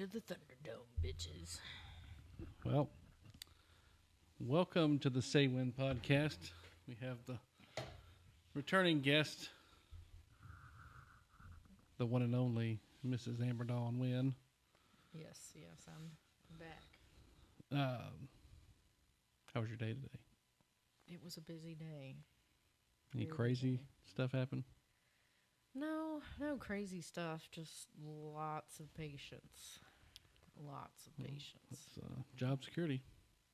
to the Thunderdome, bitches. Well, welcome to the Say Win podcast. We have the returning guest, the one and only Mrs. Amber Wynn. Yes, I'm back. How was your day today? It was a busy day. Any Very crazy busy. stuff happen? No crazy stuff. Just lots of patience. Lots of patience. It's job security.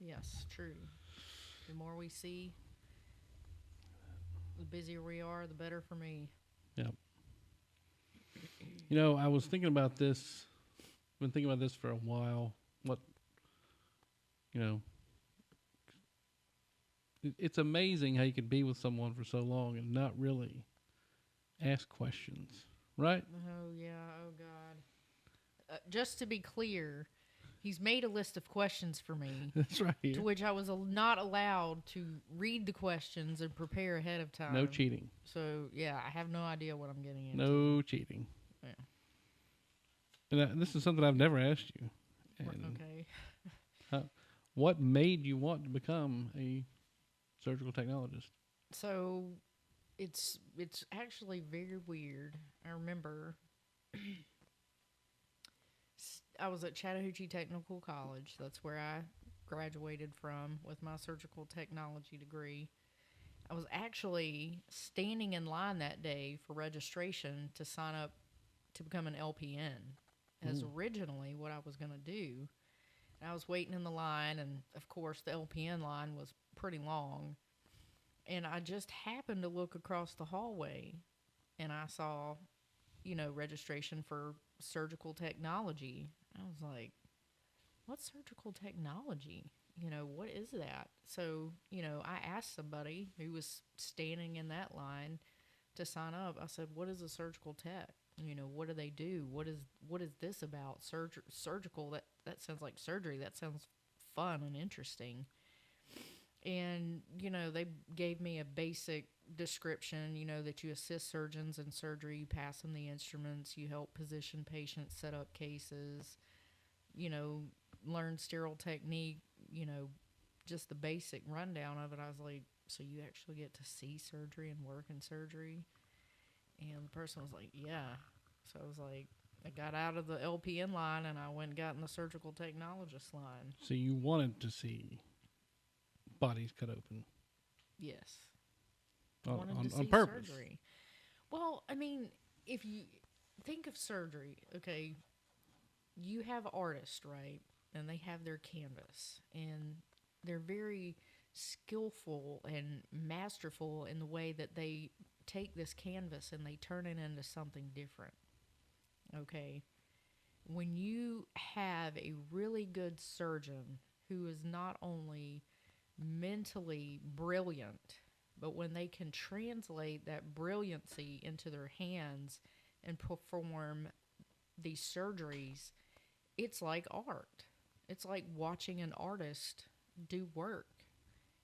Yes, true. The more we see, the busier we are, the better for me. Yep. You know, I was thinking about this. Been thinking about this for a while. It's amazing how you could be with someone for so long and not really ask questions, right? Oh, yeah. Oh, God. Just to be clear, he's made a list of questions for me. That's right here. To which I was not allowed to read the questions and prepare ahead of time. No cheating. So, yeah, I have no idea what I'm getting into. No cheating. Yeah. And this is something I've never asked you. And Okay. what made you want to become a surgical technologist? So, it's actually very weird. I remember I was at Chattahoochee Technical College. That's where I graduated from with my surgical technology degree. I was actually standing in line that day for registration to sign up to become an LPN, as originally what I was going to do. And I was waiting in the line, and of course, the LPN line was pretty long. And I just happened to look across the hallway, and I saw, registration for surgical technology. I was like, what's surgical technology? What is that? So, I asked somebody who was standing in that line to sign up. I said, what is a surgical tech? What do they do? What is this about? Surgical, that sounds like surgery. That sounds fun and interesting. And, they gave me a basic description, that you assist surgeons in surgery, you pass them the instruments, you help position patients, set up cases, learn sterile technique, just the basic rundown of it. I was like, so you actually get to see surgery and work in surgery? And the person was like, yeah. So I was like, I got out of the LPN line and I went and got in the surgical technologist line. So you wanted to see bodies cut open? Yes. On purpose? Surgery. Well, I mean, if you think of surgery, okay, you have artists, right? And they have their canvas. And they're very skillful and masterful in the way that they take this canvas and they turn it into something different. Okay? When you have a really good surgeon who is not only mentally brilliant, but when they can translate that brilliancy into their hands and perform these surgeries, it's like art. It's like watching an artist do work.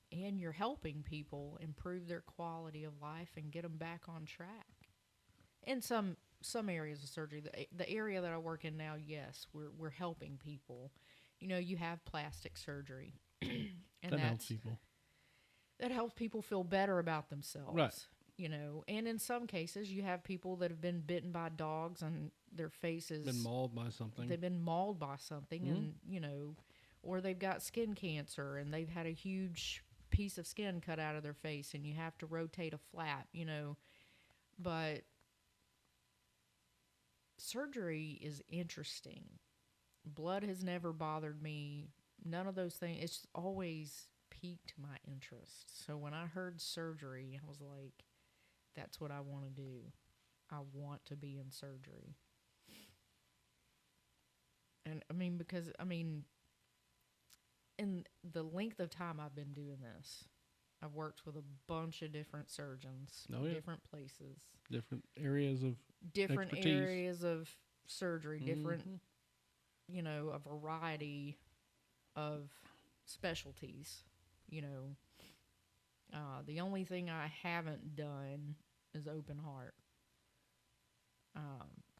And you're helping people improve their quality of life and get them back on track. In some areas of surgery, the area that I work in now, yes, we're helping people. You have plastic surgery, and that helps people. That helps people feel better about themselves. Right. And in some cases, you have people that have been bitten by dogs and their faces been mauled by something. They've been mauled by something, and or they've got skin cancer and they've had a huge piece of skin cut out of their face, and you have to rotate a flap. But surgery is interesting. Blood has never bothered me. None of those things. It's always piqued my interest. So when I heard surgery, I was like, that's what I want to do. I want to be in surgery. And because in the length of time I've been doing this, I've worked with a bunch of different surgeons, different places, different areas of surgery, different, a variety of specialties. The only thing I haven't done is open heart.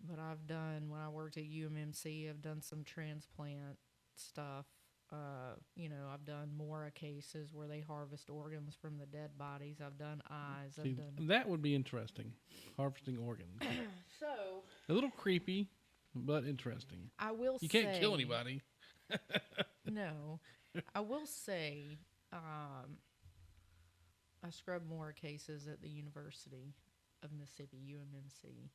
But I've done, when I worked at UMMC, I've done some transplant stuff. I've done Mora cases where they harvest organs from the dead bodies. I've done eyes. See, I've done. that would be interesting. Harvesting organs. So A little creepy, but interesting. I will You say. can't kill anybody. No. I will say, I scrubbed Mora cases at the University of Mississippi, UMMC.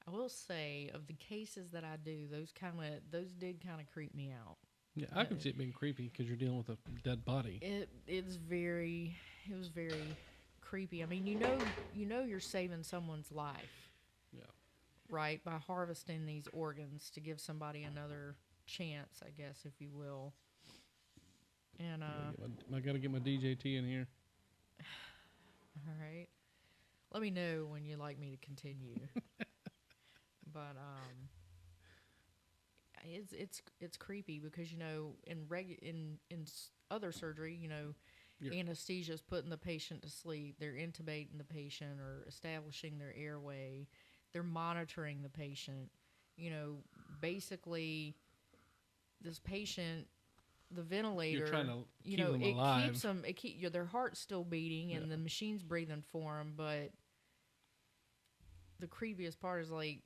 I will say, of the cases that I do, those did kind of creep me out. Yeah, I can see it being creepy because you're dealing with a dead body. It was very creepy. I mean, you're saving someone's life. Yeah. Right, by harvesting these organs to give somebody another chance, I guess, if you will. And I gotta get my DJT in here. all right, let me know when you'd like me to continue. But it's creepy because in other surgery, anesthesia is putting the patient to sleep. They're intubating the patient or establishing their airway. They're monitoring the patient. Basically, this patient, the ventilator, You're trying to keep them alive. Keeps them. Their heart's still beating and the machine's breathing for them. But the creepiest part is like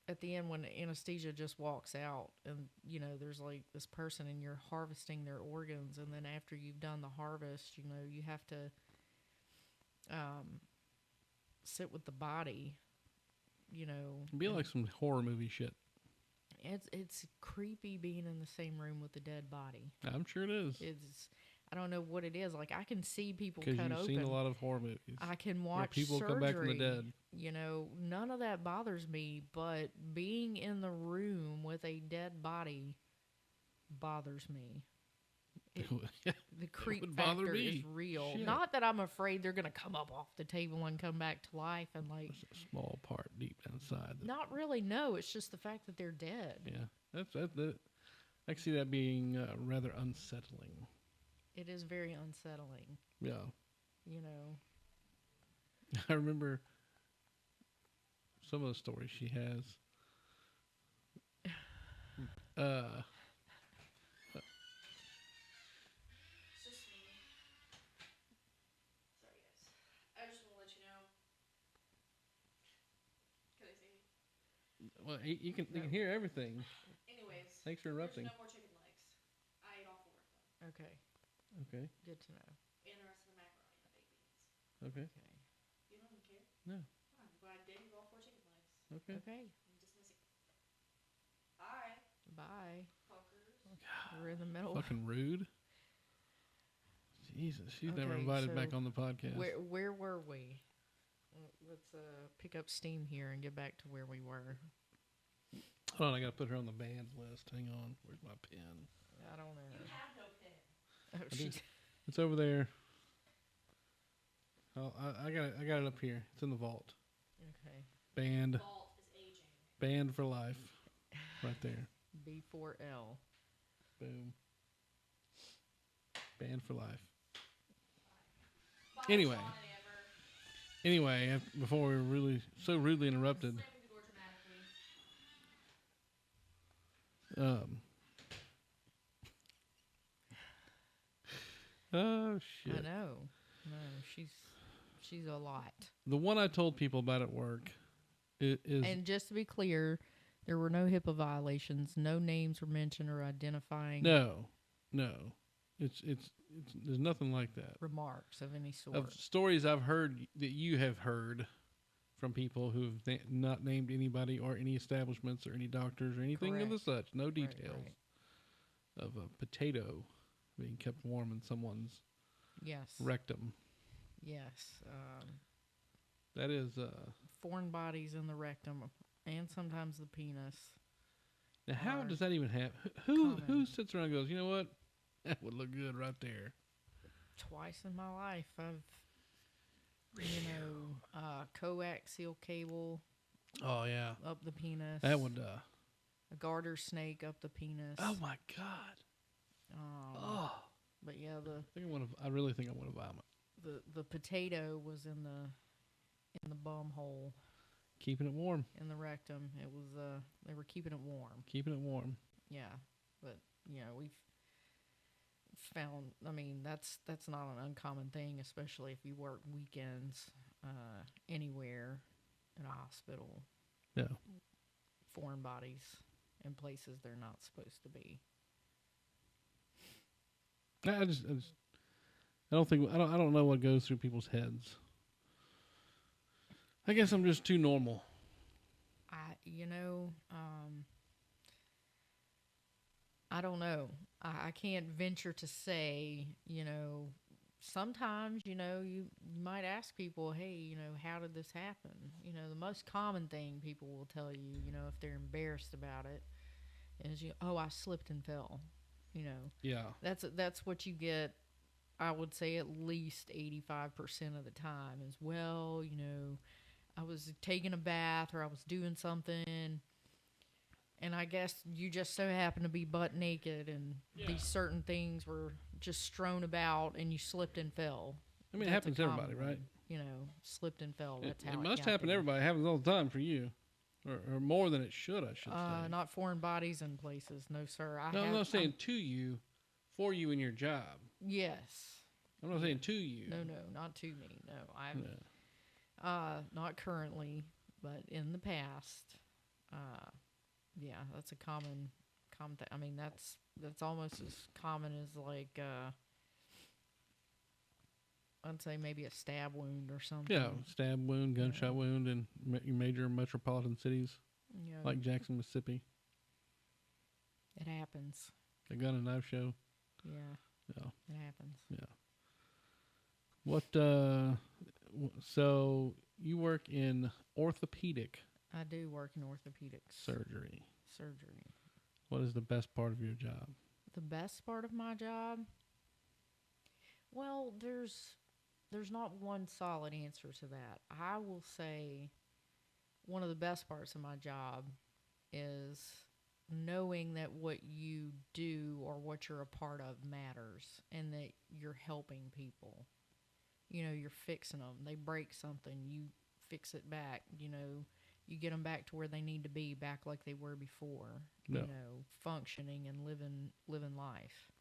at the end when the anesthesia just walks out and there's like this person and you're harvesting their organs, and then after you've done the harvest, you have to sit with the body. It'd be like some horror movie shit. It's creepy being in the same room with the dead body. I'm sure it is. I don't know what it is. Like, I can see people cut open. Because you've seen a lot of horror movies. I can watch people surgery. come back from the dead. None of that bothers me, but being in the room with a dead body bothers me. The creep factor is real. Shit. Not that I'm afraid they're going to come up off the table and come back to life and like... There's a small part deep inside. Not really, no. It's just the fact that they're dead. Yeah. I can see that being rather unsettling. It is very unsettling. Yeah. You know. I remember some of the stories she has. It's just me. Sorry, guys. I just want to let you know. Can I see? Well, you can hear everything. Anyways. Thanks for interrupting. There's no more chicken legs. I ate all 4 of them. Okay. Okay. Good to know. Okay. And the rest of the macaroni and the baked beans. Okay. You don't even care? No. But I did eat all 4 chicken legs. Okay. Okay. I'm dismissing. Bye. Bye. Fuckers. We're in the middle. Fucking rude. Jesus, she's never Okay, invited so back on the podcast. Where were we? Let's pick up steam here and get back to where we were. Hold on, I gotta put her on the banned list. Hang on, where's my pen? I don't know. You have no pen. Oh, she's It's over there. Oh, I got it up here. It's in the vault. okay. Banned, Vault is aging. banned for life, right there. B4L. Boom. Banned for life. Bye, Anyway. Sean and Amber. Anyway, before we were really so rudely interrupted. Slamming the door dramatically. Oh I shit. know. No, she's a lot. The one I told people about at work is And just to be clear, there were no HIPAA violations. No names were mentioned or identifying no. It's there's nothing like that. remarks of any sort. Of stories I've heard that you have heard from people who've not named anybody or any establishments or any doctors or anything of the such. No details of a potato being kept warm in someone's Yes. rectum. Yes. That is Foreign bodies in the rectum and sometimes the penis. now. How Are does that even happen? Who common. sits around and goes, you know what? That would look good right there. Twice in my life, I've, coaxial cable Oh yeah, up the penis. that would. A garter snake up the penis. Oh my god. Oh, But yeah, I really think I want to vomit. the potato was in the bum hole. Keeping it warm. in the rectum. It was they were keeping it warm. Keeping it warm. Yeah, but we've found. I mean, that's not an uncommon thing, especially if you work weekends anywhere in a hospital. Yeah. Foreign bodies in places they're not supposed to be. I don't know what goes through people's heads. I guess I'm just too normal. I don't know. I can't venture to say, sometimes, you might ask people, hey, how did this happen? The most common thing people will tell you, if they're embarrassed about it, is, oh, I slipped and fell. Yeah. That's what you get. I would say at least 85% of the time is, well, I was taking a bath or I was doing something, and I guess you just so happen to be butt naked, and these certain things were just strewn about, and you slipped and fell. I mean, it happens to everybody, right? Slipped and fell. That's how it must happen to everybody. It happens all the time for you. Or more than it should, I should say. Not foreign bodies in places. No, sir. I'm not saying to you, for you in your job. Yes. I'm not saying to you. No, not to me. No, not currently, but in the past. Yeah, that's a common thing. I mean, that's almost as common as like I'd say maybe a stab wound or something. Yeah, stab wound, gunshot wound in major metropolitan cities like Jackson, Mississippi. It happens. The gun and knife show. Yeah. Yeah. It happens. Yeah. What? So you work in orthopedic? I do work in orthopedics. Surgery. What is the best part of your job? The best part of my job? Well, there's not one solid answer to that. I will say one of the best parts of my job is knowing that what you do or what you're a part of matters, and that you're helping people. You're fixing them. They break something, you fix it back. You get them back to where they need to be, back like they were before. Yeah. Functioning and living life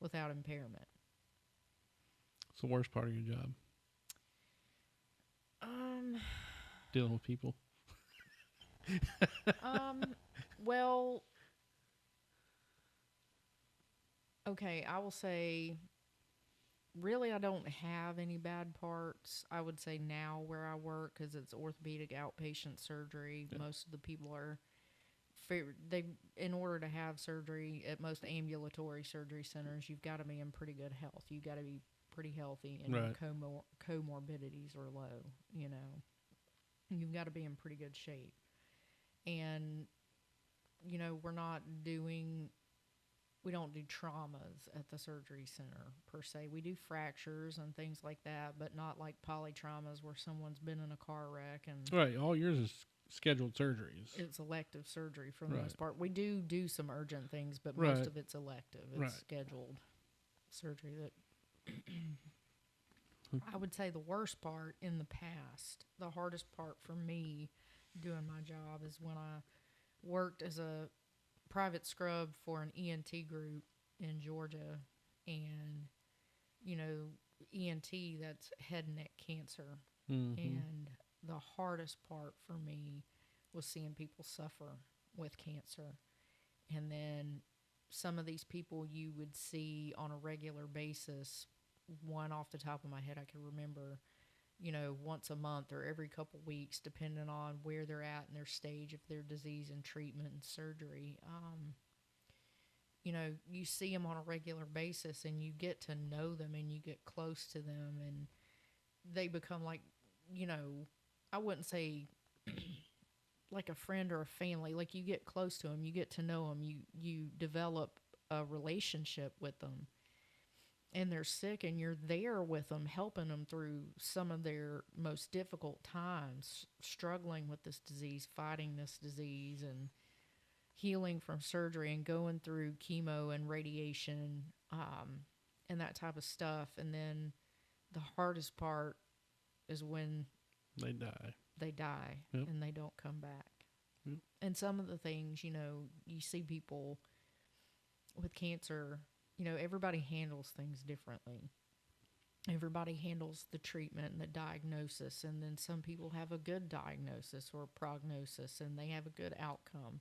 without impairment. What's the worst part of your job? Dealing with people. Well, okay, I will say, really, I don't have any bad parts. I would say now where I work, because it's orthopedic outpatient surgery, most of the people are, in order to have surgery at most ambulatory surgery centers, you've got to be in pretty good health. You've got to be pretty healthy, and your comorbidities are low. You've got to be in pretty good shape. And, we don't do traumas at the surgery center per se. We do fractures and things like that, but not like polytraumas where someone's been in a car wreck. And right, all yours is scheduled surgeries. It's elective surgery for the most part. We do some urgent things, but most of it's elective. It's scheduled surgery. That I would say the worst part in the past, the hardest part for me doing my job, is when I worked as a private scrub for an ENT group in Georgia, and ENT, that's head and neck cancer. And the hardest part for me was seeing people suffer with cancer. And then some of these people you would see on a regular basis. One off the top of my head I can remember, once a month or every couple weeks, depending on where they're at in their stage of their disease and treatment and surgery. You see them on a regular basis, and you get to know them, and you get close to them, and they become like, I wouldn't say like a friend or a family. Like, you get close to them, you get to know them, you develop a relationship with them. And they're sick, and you're there with them, helping them through some of their most difficult times, struggling with this disease, fighting this disease, and healing from surgery, and going through chemo and radiation, and that type of stuff. And then the hardest part is when they die. they die Yep. and they don't come back. Yep. And some of the things, you see people with cancer, everybody handles things differently. Everybody handles the treatment and the diagnosis, and then some people have a good diagnosis or prognosis and they have a good outcome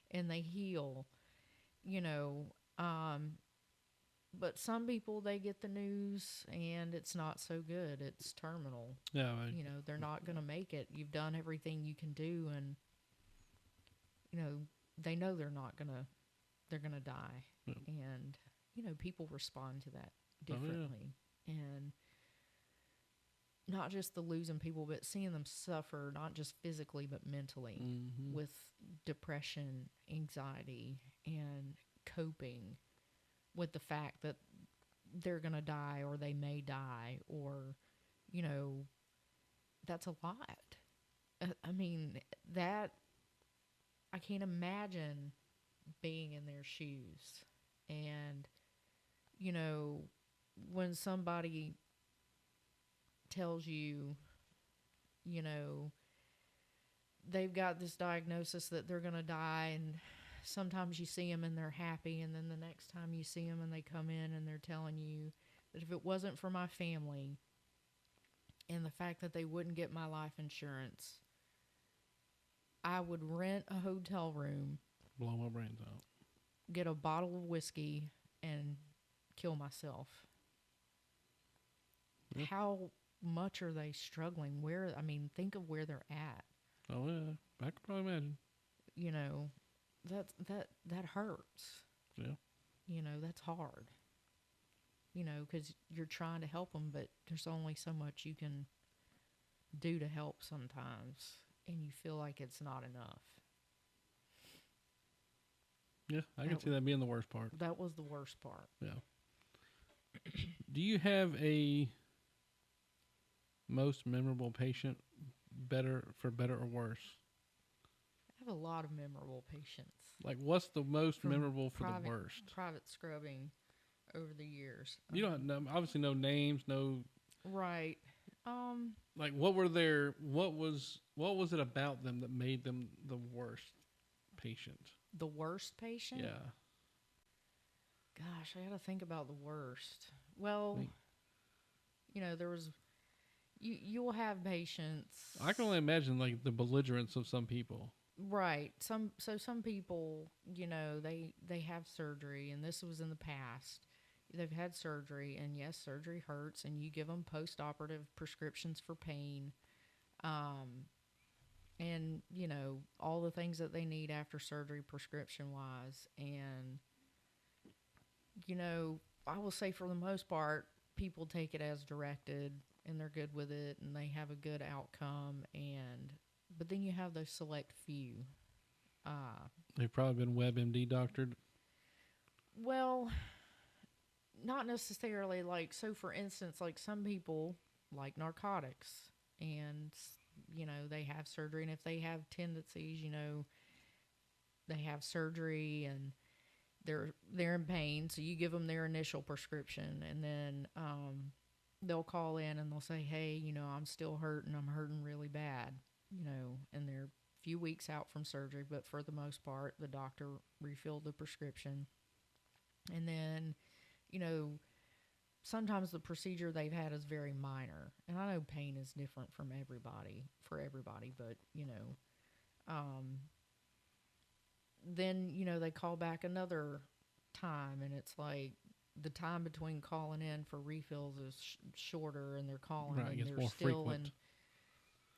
and they heal, you know. But some people, they get the news and it's not so good. It's terminal. Yeah, They're not going to make it. You've done everything you can do, and they know they're not going to. They're going to die, yeah. and people respond to that Oh, yeah. differently, and not just the losing people, but seeing them suffer, not just physically but mentally, Mm-hmm. with depression, anxiety, and coping with the fact that they're going to die or they may die, or, that's a lot. I mean, that, I can't imagine being in their shoes. And, when somebody tells you, they've got this diagnosis that they're going to die, and sometimes you see them and they're happy, and then the next time you see them and they come in and they're telling you that if it wasn't for my family and the fact that they wouldn't get my life insurance, I would rent a hotel room, Blow my brains out. get a bottle of whiskey, and kill myself. Yeah. How much are they struggling? Think of where they're at. Oh yeah, I could probably imagine. That hurts. Yeah. That's hard. Because you're trying to help them, but there's only so much you can do to help sometimes, and you feel like it's not enough. Yeah, I can see that being the worst part. That was the worst part. Yeah. Do you have a most memorable patient, better or worse? I have a lot of memorable patients. Like, what's the most From memorable for the worst? Private scrubbing over the years. You don't know, obviously no names, no. Right. Like, what were their? What was it about them that made them the worst patient? The worst patient? Yeah. Gosh, I got to think about the worst. Well, there was. You'll have patients. I can only imagine like the belligerence of some people. Right. Some people, they have surgery, and this was in the past. They've had surgery, and yes, surgery hurts, and you give them post-operative prescriptions for pain, and all the things that they need after surgery, prescription-wise. And I will say for the most part, people take it as directed, and they're good with it, and they have a good outcome. But then you have those select few. They've probably been WebMD doctored. Well, not necessarily. Like, so for instance, like some people like narcotics, and they have surgery, and if they have tendencies, they have surgery and they're in pain, so you give them their initial prescription, and then they'll call in and they'll say, hey, I'm still hurting, I'm hurting really bad, and they're a few weeks out from surgery, but for the most part, the doctor refilled the prescription. And then, sometimes the procedure they've had is very minor. And I know pain is different for everybody, but, then, they call back another time, and it's like the time between calling in for refills is shorter, and they're calling Right, and they're still in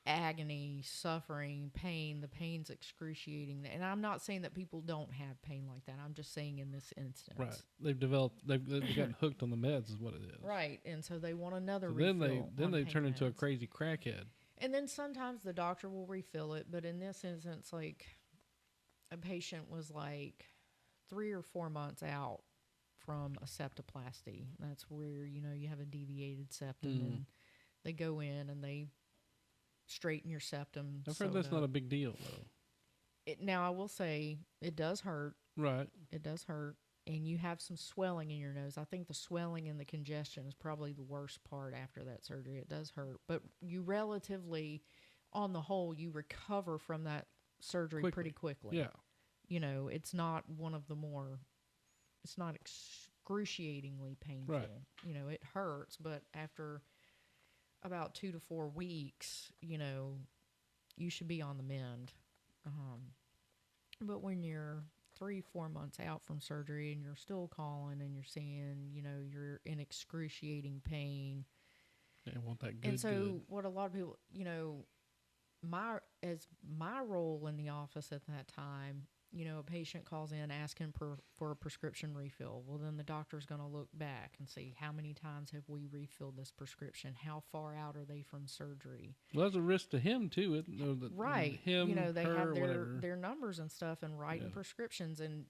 agony, suffering, pain. The pain's excruciating. And I'm not saying that people don't have pain like that. I'm just saying in this instance. Right. They've gotten hooked on the meds is what it is. Right. And so they want another so refill. Then they turn into a meds. crazy crackhead. And then sometimes the doctor will refill it. But in this instance, like a patient was like 3 or 4 months out from a septoplasty. That's where, you have a deviated septum and they go in and they straighten your septum. I've heard that's not a big deal, though. Now, I will say it does hurt. Right. It does hurt. And you have some swelling in your nose. I think the swelling and the congestion is probably the worst part after that surgery. It does hurt. But you relatively on the whole, you recover from that surgery pretty quickly. Yeah. You know, it's not one of the more, it's not excruciatingly painful. Right. You know, it hurts, but after about 2 to 4 weeks, you know, you should be on the mend. But when you're 3, 4 months out from surgery and you're still calling and you're saying, you know, you're in excruciating pain. They want that good. And so good. what a lot of people, you know, my role in the office at that time, you know, a patient calls in asking for a prescription refill. Well, then the doctor's going to look back and see how many times have we refilled this prescription? How far out are they from surgery? Well, there's a risk to him too, isn't there? Right. Him, you know, they her, have their numbers and stuff and writing prescriptions. And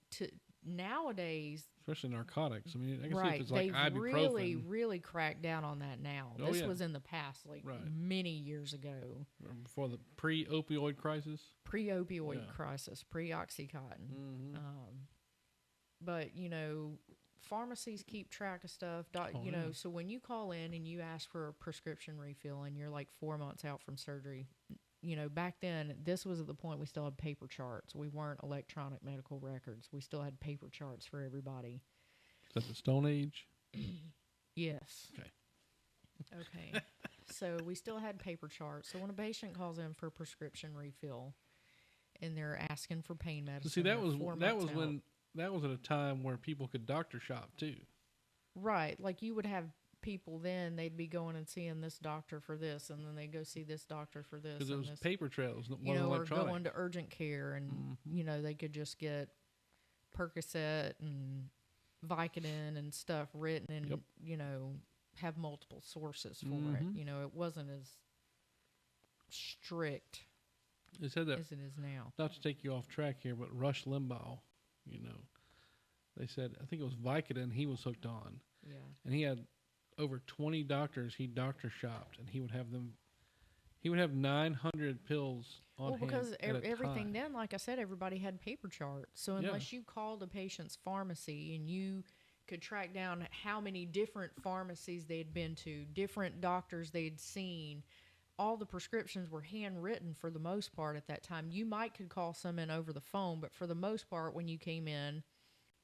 nowadays, especially narcotics. I mean, I can see if right, it's like they've ibuprofen. really cracked down on that now. Oh, This yeah. was in the past, like Right. many years ago. Before the pre-opioid crisis. Pre-opioid crisis, pre-Oxycontin. Mm-hmm. But, you know, pharmacies keep track of stuff. You know, so when you call in and you ask for a prescription refill and you're like 4 months out from surgery, you know, back then, this was at the point we still had paper charts. We weren't electronic medical records. We still had paper charts for everybody. Is that the Stone Age? Yes. Okay. Okay. So we still had paper charts. So when a patient calls in for a prescription refill and they're asking for pain medicine, See, that was out, when that was at a time where people could doctor shop too. right. Like you would have people then, they'd be going and seeing this doctor for this, and then they go see this doctor for this. Because it was paper trails, you know, or electronic. going to urgent care, and you know, they could just get Percocet and Vicodin and stuff written, and you know, have multiple sources for it. You know, it wasn't as strict They said that, as it is now. not to take you off track here, but Rush Limbaugh, you know, they said, I think it was Vicodin he was hooked on. Yeah. And he had over 20 doctors he doctor shopped, and he would have 900 pills on hand because at a everything time. then, like I said, everybody had paper charts. So unless you called a patient's pharmacy and you could track down how many different pharmacies they'd been to, different doctors they'd seen, all the prescriptions were handwritten for the most part at that time. You could call some in over the phone, but for the most part, when you came in,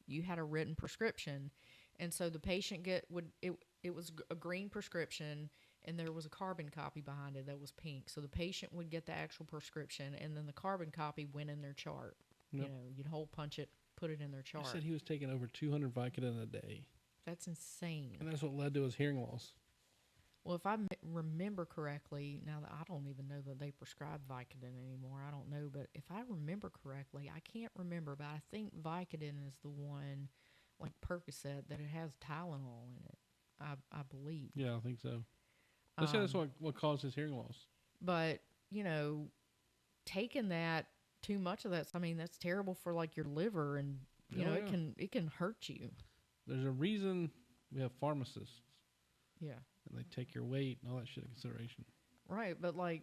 you had a written prescription. And so the patient it was a green prescription, and there was a carbon copy behind it that was pink. So the patient would get the actual prescription, and then the carbon copy went in their chart. Yep. You know, you'd hole punch it, put it in their chart. He said he was taking over 200 Vicodin a day. That's insane. And that's what led to his hearing loss. Well, if I remember correctly, now that I don't even know that they prescribe Vicodin anymore, I don't know, but if I remember correctly, I can't remember, but I think Vicodin is the one, like Percocet, that it has Tylenol in it, I believe. Yeah, I think so. They said that's what caused his hearing loss. But, you know, taking that, too much of that, I mean, that's terrible for, like, your liver, and, you know, it can hurt you. There's a reason we have pharmacists. Yeah. And they take your weight and all that shit into consideration. Right, but, like,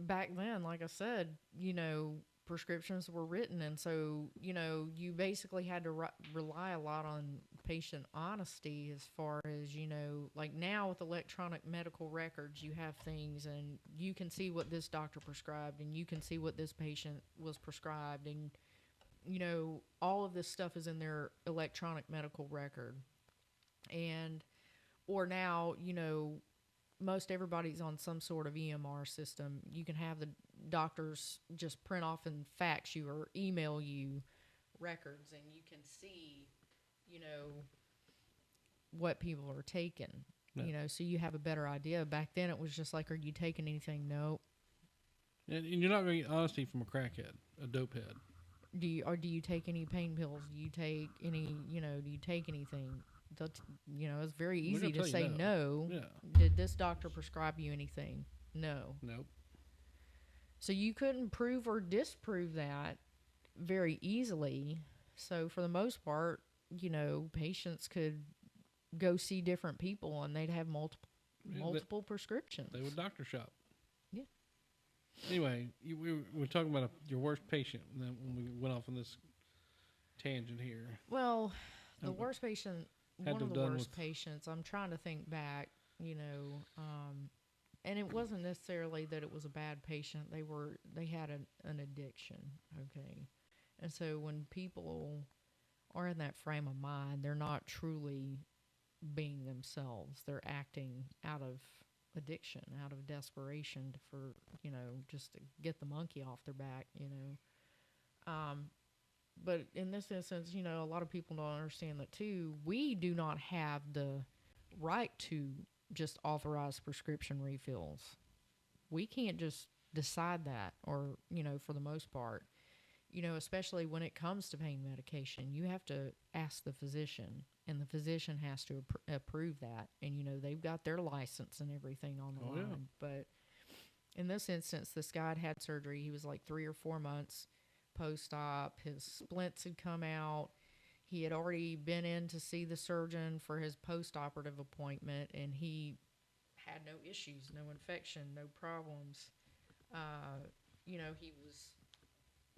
back then, like I said, you know, prescriptions were written, and so, you know, you basically had to rely a lot on patient honesty as far as, you know, like now with electronic medical records, you have things, and you can see what this doctor prescribed, and you can see what this patient was prescribed, and, you know, all of this stuff is in their electronic medical record. And, or now, you know, most everybody's on some sort of EMR system. You can have the doctors just print off and fax you or email you records, and you can see, you know, what people are taking. Yeah. You know, so you have a better idea. Back then, it was just like, are you taking anything? Nope. And you're not going to get honesty from a crackhead, a dope head. Do you take any pain pills? Do you take any, you know, do you take anything? You know, it's very easy to say no. Yeah. Did this doctor prescribe you anything? No. Nope. So you couldn't prove or disprove that very easily. So for the most part, you know, patients could go see different people, and they'd have multiple prescriptions. They would doctor shop. Yeah. Anyway, we were talking about your worst patient, and then when we went off on this tangent here. Well, the worst patient, one of the worst with patients, I'm trying to think back, you know, and it wasn't necessarily that it was a bad patient. They had an addiction, okay? And so when people are in that frame of mind, they're not truly being themselves. They're acting out of addiction, out of desperation for, just to get the monkey off their back, But in this instance, a lot of people don't understand that too. We do not have the right to just authorize prescription refills. We can't just decide that, or, for the most part, especially when it comes to pain medication, you have to ask the physician, and the physician has to approve that. And, they've got their license and everything on the line. Yeah. But in this instance, this guy had surgery. He was like 3 or 4 months post-op. His splints had come out. He had already been in to see the surgeon for his post-operative appointment, and he had no issues, no infection, no problems.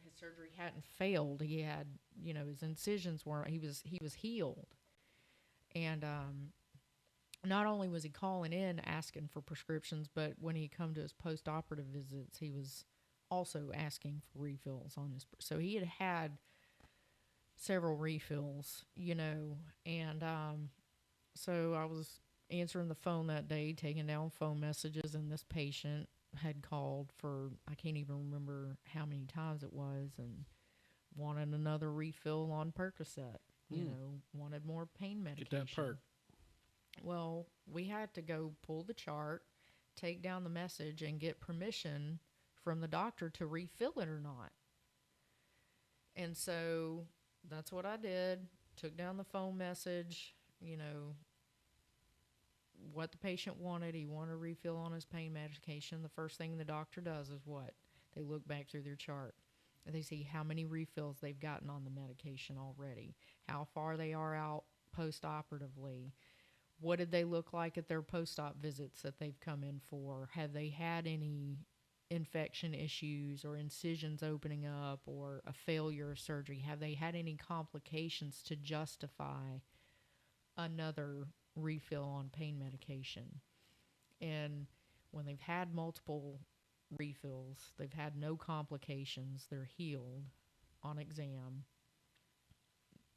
His surgery hadn't failed. He had, his incisions weren't. He was healed, and not only was he calling in asking for prescriptions, but when he come to his post-operative visits, he was also asking for refills on his. So he had several refills, and so I was answering the phone that day, taking down phone messages, and this patient had called for, I can't even remember how many times it was, and wanted another refill on Percocet, wanted more pain medication. Get that perk. Well, we had to go pull the chart, take down the message, and get permission from the doctor to refill it or not. And so that's what I did. Took down the phone message, what the patient wanted. He wanted a refill on his pain medication. The first thing the doctor does is what? They look back through their chart, and they see how many refills they've gotten on the medication already, how far they are out post-operatively. What did they look like at their post-op visits that they've come in for? Have they had any infection issues or incisions opening up or a failure of surgery? Have they had any complications to justify another refill on pain medication? And when they've had multiple refills, they've had no complications, they're healed on exam,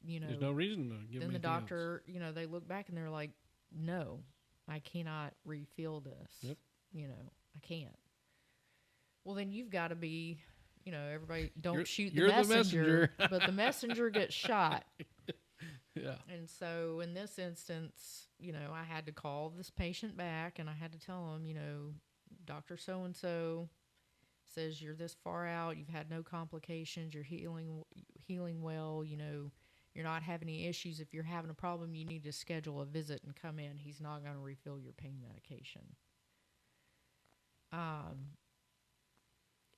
there's no reason to give them. Then the doctor, they look back and they're like, no, I cannot refill this. Yep. I can't. Well, then you've got to be, everybody don't shoot you're the messenger, the messenger. but the messenger gets shot. Yeah. And so in this instance, I had to call this patient back, and I had to tell him, Dr. So-and-so says you're this far out, you've had no complications, you're healing well, you're not having any issues. If you're having a problem, you need to schedule a visit and come in. He's not going to refill your pain medication.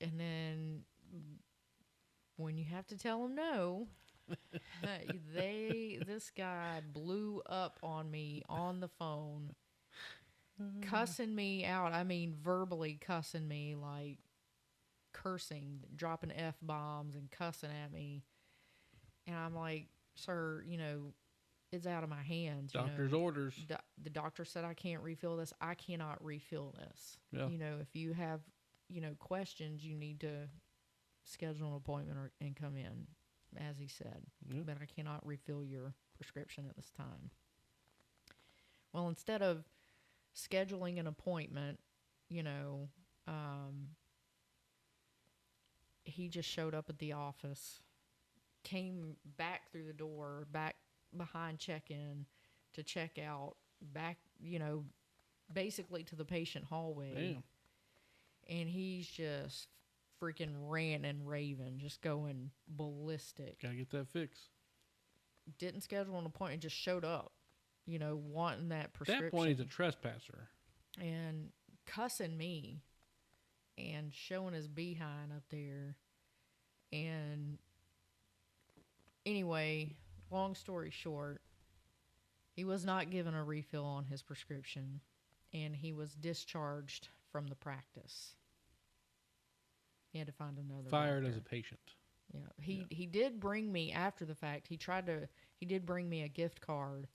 And then when you have to tell them no, this guy blew up on me on the phone, cussing me out. I mean, verbally cussing me, like cursing, dropping F-bombs and cussing at me. And I'm like, sir, it's out of my hands. Doctor's orders. The doctor said I can't refill this. I cannot refill this. Yeah. If you have, questions, you need to schedule an appointment and come in, as he said. Yeah. But I cannot refill your prescription at this time. Well, instead of scheduling an appointment, he just showed up at the office, came back through the door, back behind check-in to check out, back, basically to the patient hallway. Damn. And he's just freaking ranting and raving, just going ballistic. Gotta get that fixed. Didn't schedule an appointment, just showed up, wanting that prescription. At that point, he's a trespasser. And cussing me and showing his behind up there. And anyway, long story short, he was not given a refill on his prescription, and he was discharged from the practice. He had to find another Fired doctor. as a patient. Yeah. He did bring me, after the fact, he did bring me a gift card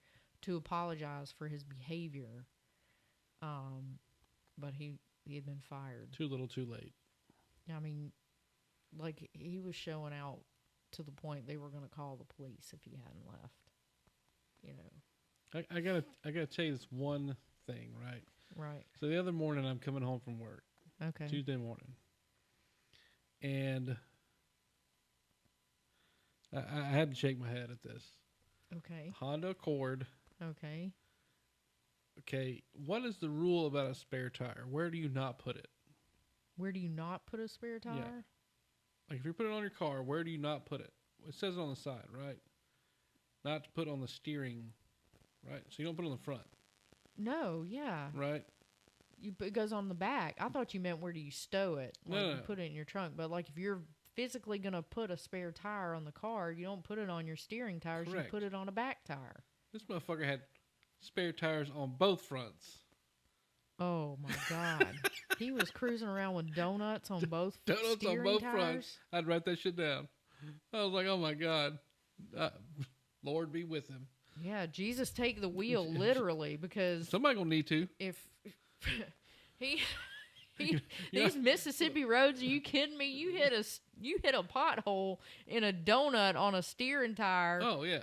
to apologize for his behavior. but he had been fired. Too little, too late. I mean, like, he was showing out to the point they were going to call the police if he hadn't left. You know. I gotta tell you this one thing, right? Right. So the other morning, I'm coming home from work. Okay. Tuesday morning, and I had to shake my head at this. Okay. Honda Accord. Okay. Okay, what is the rule about a spare tire? Where do you not put it? Where do you not put a spare tire? Yeah. Like if you put it on your car, where do you not put it? It says it on the side, right? Not to put on the steering, right? So you don't put it on the front. No, yeah. Right? It goes on the back. I thought you meant where do you stow it? Like No. you put it in your trunk. But like if you're physically going to put a spare tire on the car, you don't put it on your steering tires. Correct. You put it on a back tire. This motherfucker had spare tires on both fronts. Oh my God. He was cruising around with donuts on both Donuts steering on both tires. fronts. I'd write that shit down. I was like, oh my God. Lord be with him. Yeah, Jesus take the wheel literally, because Somebody gonna need to. if he these Mississippi roads, are you kidding me? You hit a pothole in a donut on a steering tire. Oh yeah.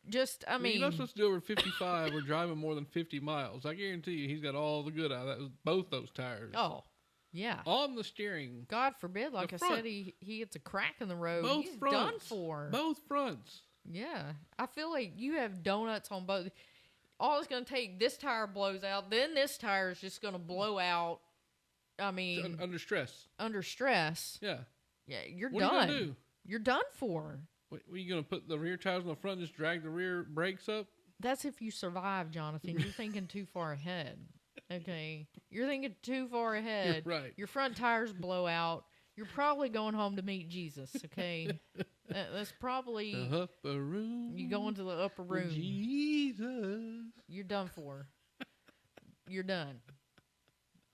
Just I mean, you're not supposed to do over 55 or driving more than 50 miles. I guarantee you, he's got all the good out of that. Both those tires. oh yeah. On the steering. God forbid, like The I front. said, he gets a crack in the road. Both He's fronts. done for. Both fronts. Yeah, I feel like you have donuts on both. All it's going to take, this tire blows out, then this tire is just going to blow out. I mean, Under stress. under stress. Yeah. Yeah, you're What done. are you going to do? You're done for. What are you going to put the rear tires on the front and just drag the rear brakes up? That's if you survive, Jonathan. You're thinking too far ahead. Okay? You're thinking too far ahead. You're right. Your front tires blow out. You're probably going home to meet Jesus, okay? That's probably... The upper room. You go into the upper with room. Jesus. You're done for. You're done.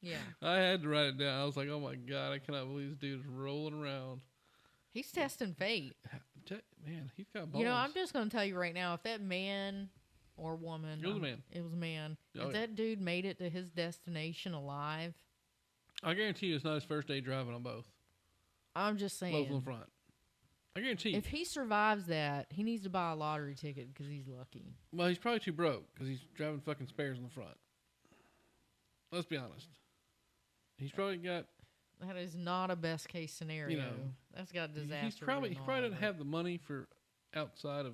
Yeah. I had to write it down. I was like, oh my God, I cannot believe this dude is rolling around. He's testing fate. Man, he's got balls. You know, I'm just going to tell you right now, if that man or woman... It was a man. It was a man. Oh, if yeah. that dude made it to his destination alive, I guarantee you it's not his first day driving on both. I'm just saying... Both in the front. I guarantee you. If he survives that, he needs to buy a lottery ticket because he's lucky. Well, he's probably too broke because he's driving fucking spares in the front. Let's be honest. He's probably got... That is not a best case scenario. You know, that's got disaster. He probably written all doesn't over it. have the money for outside of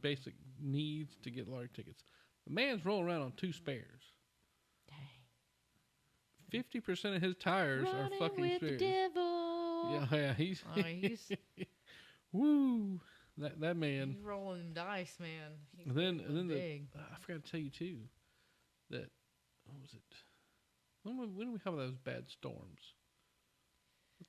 basic needs to get lottery tickets. The man's rolling around on two spares. Dang. 50% of his tires Running are fucking with spares. the devil. Yeah, he's He's woo. That man. he's rolling them dice, man. He's And then rolling the big. I forgot to tell you too that what was it? When do we have those bad storms?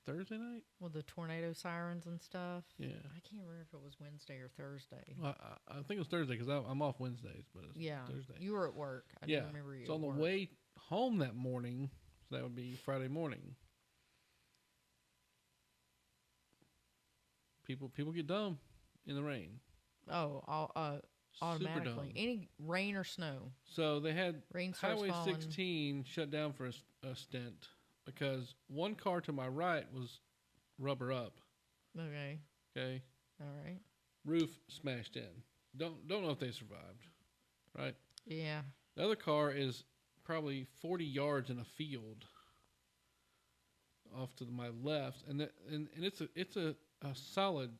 Thursday night? With the tornado sirens and stuff. Yeah. I can't remember if it was Wednesday or Thursday. Well, I think it was Thursday because I'm off Wednesdays, but it's Yeah, Thursday. you were at work. I Yeah. do remember you. So at on the work. way home that morning, so that would be Friday morning. People get dumb in the rain. Oh, Super automatically. dumb. Any rain or snow. So they had Rain starts Highway falling. 16 shut down for a stint because one car to my right was rubber up. Okay. Okay, All right. roof smashed in. Don't know if they survived. Right. Yeah. The other car is probably 40 yards in a field off to my left, and it's a solid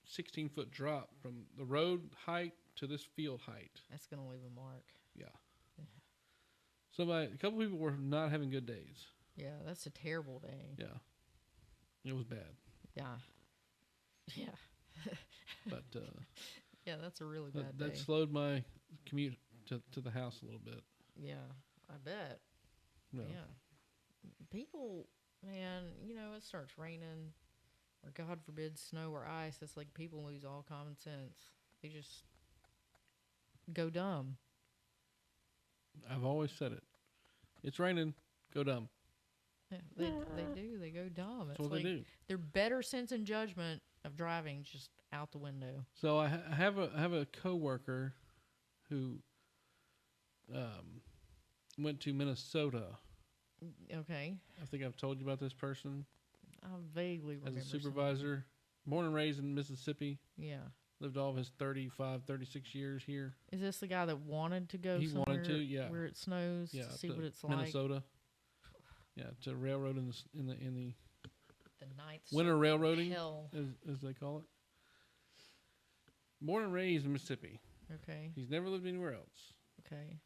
16-foot drop from the road height to this field height. That's going to leave a mark. Yeah. A couple people were not having good days. Yeah, that's a terrible day. Yeah. It was bad. Yeah. Yeah. But Yeah, that's a really bad day. that slowed my commute to the house a little bit. Yeah, I bet. No. Yeah. People, man, you know, it starts raining or God forbid snow or ice. It's like people lose all common sense. They just go dumb. I've always said it. It's raining. Go dumb. Yeah, they do. They go dumb. That's It's what like they do. their better sense and judgment of driving just out the window. So I have a coworker who went to Minnesota Okay. I think I've told you about this person I vaguely as remember. a supervisor. Born and raised in Mississippi. Yeah. Lived all of his 35, 36 years here. Is this the guy that wanted to go He somewhere wanted to, yeah. where it snows Yeah, to see to what it's like? Minnesota. Yeah, to railroad in the The ninth winter circle. railroading, Hell. as they call it. Born and raised in Mississippi. Okay. He's never lived anywhere else. Okay.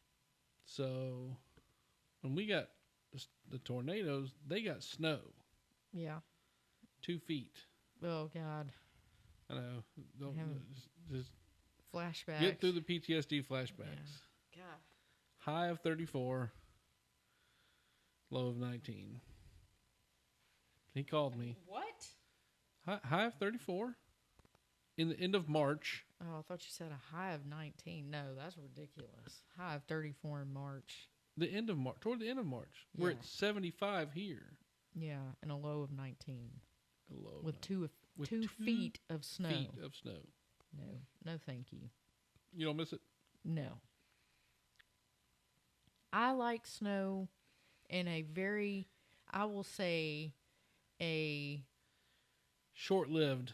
So when we got the tornadoes, they got snow, Yeah. 2 feet. Oh God. I know. Don't Haven't- just Flashback. get through the PTSD flashbacks. Yeah. God. High of 34, low of 19. He called me. What? High of 34 in the end of March. Oh, I thought you said a high of 19. No, that's ridiculous. High of 34 in March. The end of March, toward the end of March. We're Yeah. at 75 here. Yeah, and a low of 19 A low of with 19. With 2 feet of snow. Feet of snow. No, no, thank you. You don't miss it? No. I like snow in a very, I will say, a Short-lived.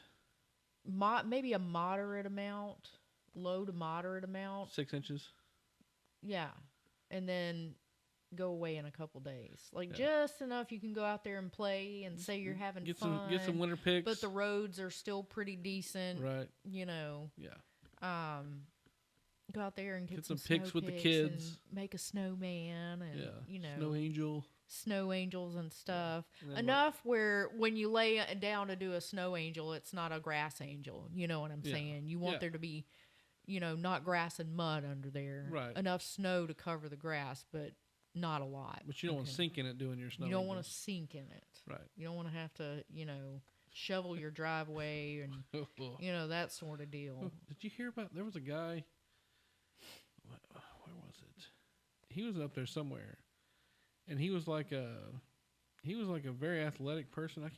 maybe a moderate amount, low to moderate amount. 6 inches. Yeah. And then go away in a couple days. Like Yeah. just enough you can go out there and play and say you're having Get fun. get some winter picks. But the roads are still pretty decent. right. You know. Yeah. Go out there and get some snow pics with the pics kids. and make a snowman and Yeah. you know Snow angel. snow angels and stuff. And then Enough where when you lay down to do a snow angel, it's not a grass angel. You know what I'm Yeah. saying? You want Yeah. there to be, not grass and mud under there. Right. Enough snow to cover the grass, but not a lot. But you don't want to Okay. sink in it doing your snow. You don't want to angels. sink in it. Right. You don't want to have to, shovel your driveway and, that sort of deal. Did you hear about? There was a guy. Where was it? He was up there somewhere, and he was like a very athletic person.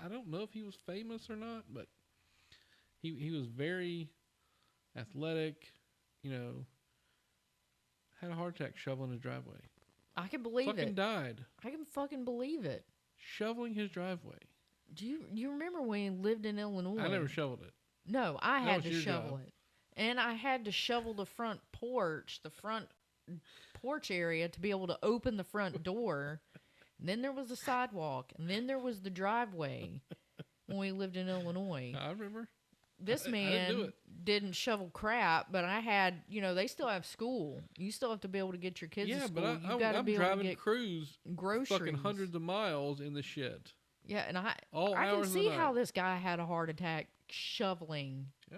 I don't know if he was famous or not, but he was very athletic. Had a heart attack shoveling his driveway. I can believe Fucking it. died I can fucking believe it. shoveling his driveway. Do you remember when he lived in Illinois? I never shoveled it. No, I That had was to your shovel job. it. And I had to shovel the front porch area to be able to open the front door. And then there was the sidewalk. And then there was the driveway when we lived in Illinois. I remember. This I didn't man do it. didn't shovel crap, but I had, they still have school. You still have to be able to get your kids to Yeah, school. but You got to I'm be able to driving get crews groceries. fucking hundreds of miles in the shit. Yeah, and I All can hours of the see how night. this guy had a heart attack shoveling. Yeah.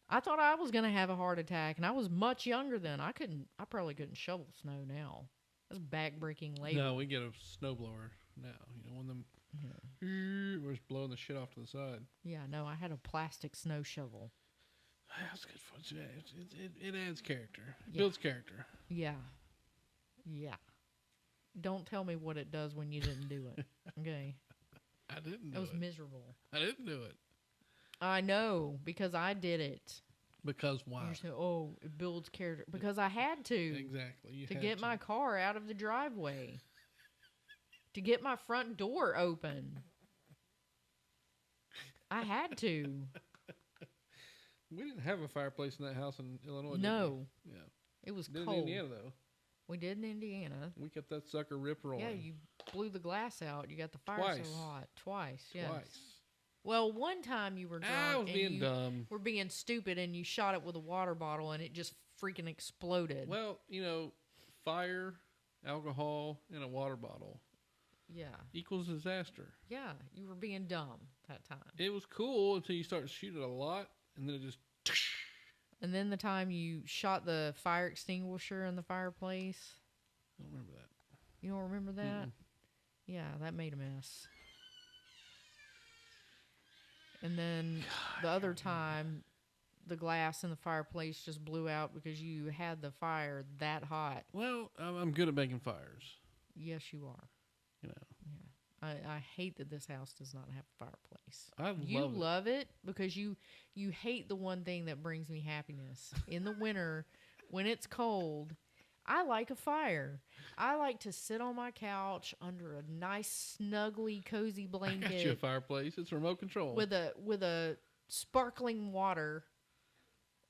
I thought I was gonna have a heart attack, and I was much younger then. I probably couldn't shovel snow now. That's backbreaking labor. No, we get a snowblower now. One of them we're just blowing the shit off to the side. Yeah, no, I had a plastic snow shovel. That's good fun. It adds character. It Yeah. builds character. Yeah. Yeah. Don't tell me what it does when you didn't do it. Okay. I didn't do It was it. miserable. I didn't do it. I know, because I did it. Because why? You're saying, oh, it builds character. Because I had to. Exactly. You To had get my car out of the driveway. To get my front door open. I had to. We didn't have a fireplace in that house in Illinois. No. Did we? Yeah. It was Did in cold. Indiana though. We did in Indiana. We kept that sucker rip rolling. Yeah, you blew the glass out. You got the fire Twice. so hot. Twice, yes. Twice. Well, one time you were drunk I was and being you dumb. were being stupid and you shot it with a water bottle and it just freaking exploded. Well, fire, alcohol, and a water bottle Yeah. equals disaster. Yeah, you were being dumb that time. It was cool until you start shooting a lot, and then it just. And then the time you shot the fire extinguisher in the fireplace. I don't remember that. You don't remember that? Mm-mm. Yeah, that made a mess. And then the other time, the glass in the fireplace just blew out because you had the fire that hot. Well, I'm good at making fires. Yes, you are. Yeah. I hate that this house does not have a fireplace. I You love it. love it because you hate the one thing that brings me happiness. In the winter, when it's cold I like a fire. I like to sit on my couch under a nice, snuggly, cozy I got you a blanket fireplace. It's remote control. with a sparkling water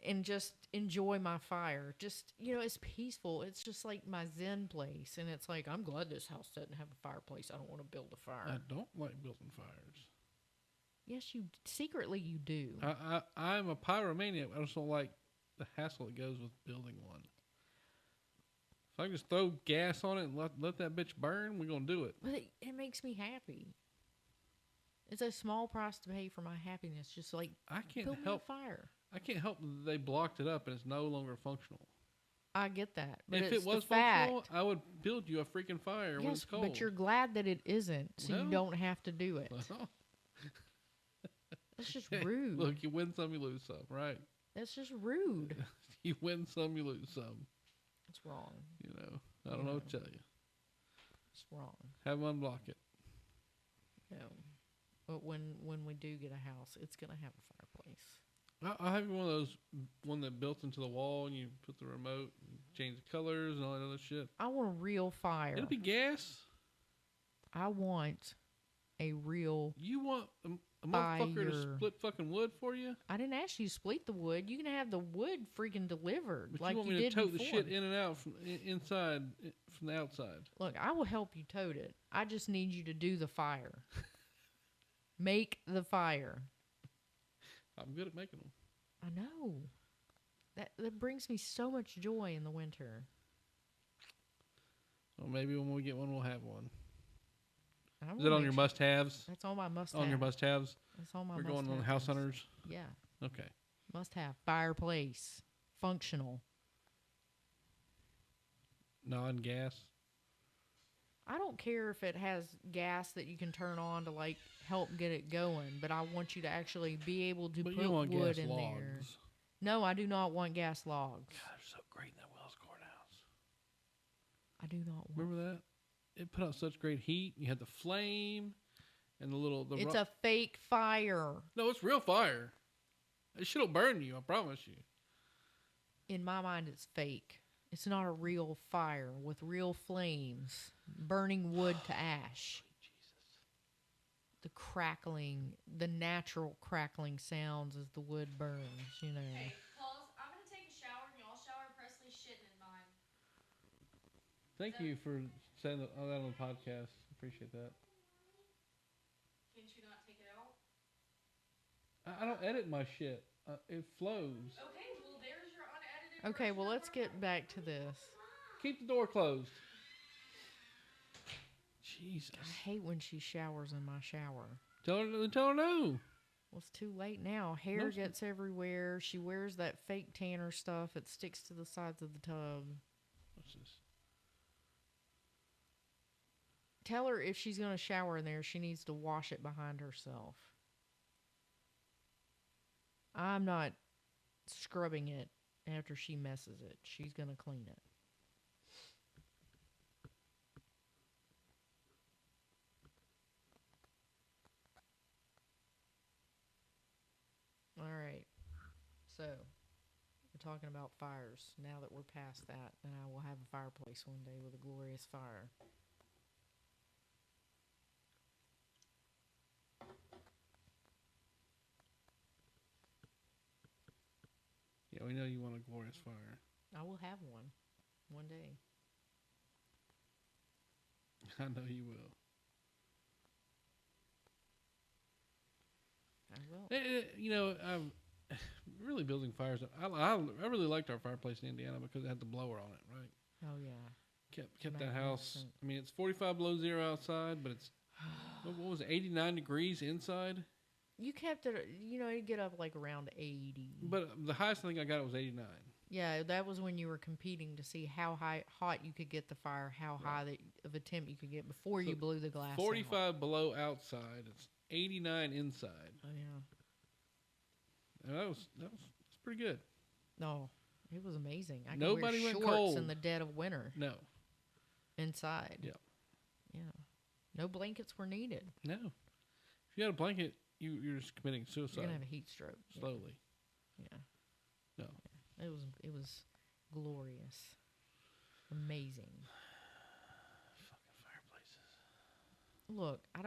and just enjoy my fire. Just, it's peaceful. It's just like my zen place. And it's like, I'm glad this house doesn't have a fireplace. I don't want to build a fire. I don't like building fires. Yes, secretly you do. I'm a pyromaniac. I just don't like the hassle that goes with building one. If I can just throw gas on it and let that bitch burn, we're going to do it. But it makes me happy. It's a small price to pay for my happiness. Just like, I can't build help. me a fire. I can't help that they blocked it up and it's no longer functional. I get that. But If it's it was the fact. functional, I would build you a freaking fire when it's Yes, cold. but you're glad that it isn't, so you Well. don't have to do it. Well, That's just rude. look, you win some, you lose some, right? That's just rude. You win some, you lose some. It's wrong. You know, I don't know what to tell you. It's wrong. Have them unblock it. No. But when we do get a house, it's gonna have a fireplace. I'll have you one of those, one that built into the wall and you put the remote and change the colors and all that other shit. I want a real fire. It'll be gas. I want a real. You want a motherfucker to Fire. split fucking wood for you? I didn't ask you to split the wood. You can have the wood freaking delivered, But like you want you me to did tote before. the shit in and out from inside, from the outside. Look, I will help you tote it. I just need you to do the fire. Make the fire. I'm good at making them. I know. That brings me so much joy in the winter. Well, maybe when we get one, we'll have one. I Is will it on make your sure- must-haves? That's on my must-have. On your must-haves? That's on my We're must-have. going on House list. Hunters? Yeah, Okay. must-have. Fireplace. Functional. Non-gas? I don't care if it has gas that you can turn on to, like, help get it going, but I want you to actually be able to But put you want wood gas in logs. there. No, I do not want gas logs. God, they're so great in that Wells Courthouse. I do not want. Remember that? It put out such great heat. You had the flame and the little... It's a fake fire. No, it's real fire. It shit'll burn you, I promise you. In my mind, it's fake. It's not a real fire with real flames burning wood to ash. Jesus. The crackling, the natural crackling sounds as the wood burns, you know. Okay, pause. I'm gonna take a shower and y'all shower. Presley's shitting in mine. Thank you for saying that on the podcast. Appreciate that. Can't you not take it out? I don't edit my shit. It flows. Okay, well there's your unedited. Okay, version well, of let's our get back to this. Keep the door closed. Jesus. I hate when she showers in my shower. Tell her no. Well, it's too late now. Hair No, it's- gets everywhere. She wears that fake tanner stuff. It sticks to the sides of the tub. What's this? Tell her if she's going to shower in there, she needs to wash it behind herself. I'm not scrubbing it after she messes it. She's going to clean it. All right. So, we're talking about fires. Now that we're past that, then I will have a fireplace one day with a glorious fire. Yeah, we know you want a glorious fire. I will have one day. I know you will. I will. You know, I'm really building fires. I really liked our fireplace in Indiana because it had the blower on it, right? Oh yeah. Kept that house. Magnificent. I mean, it's 45 below zero outside, but it's what was it, 89 degrees inside. You kept it, you get up like around 80. But the highest thing I got was 89. Yeah, that was when you were competing to see how hot you could get the fire, how high of a temp you could get before So you blew the glass 45 out. below outside. It's 89 inside. Oh yeah. And that's pretty good. No, it was amazing. I could Nobody wear went shorts cold. in the dead of winter No, inside. Yeah. Yeah. No blankets were needed. no. If you had a blanket, you're just committing suicide You're gonna have a heat stroke. Yeah. slowly. Yeah. No. It was glorious. Amazing. Fucking fireplaces. Look, I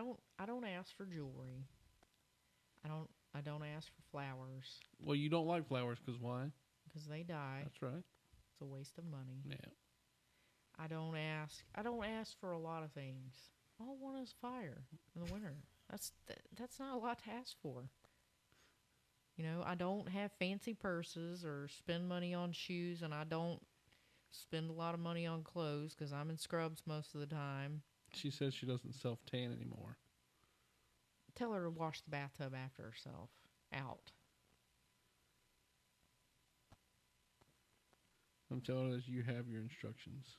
don't ask for jewelry. I don't ask for flowers Well, you don't like flowers because why? because they die. That's right. It's a waste of money. Yeah. I don't ask for a lot of things. All I want is fire in the winter. That's not a lot to ask for. You know, I don't have fancy purses or spend money on shoes, and I don't spend a lot of money on clothes because I'm in scrubs most of the time. She says she doesn't self-tan anymore. Tell her to wash the bathtub after herself. Out. I'm telling her that you have your instructions.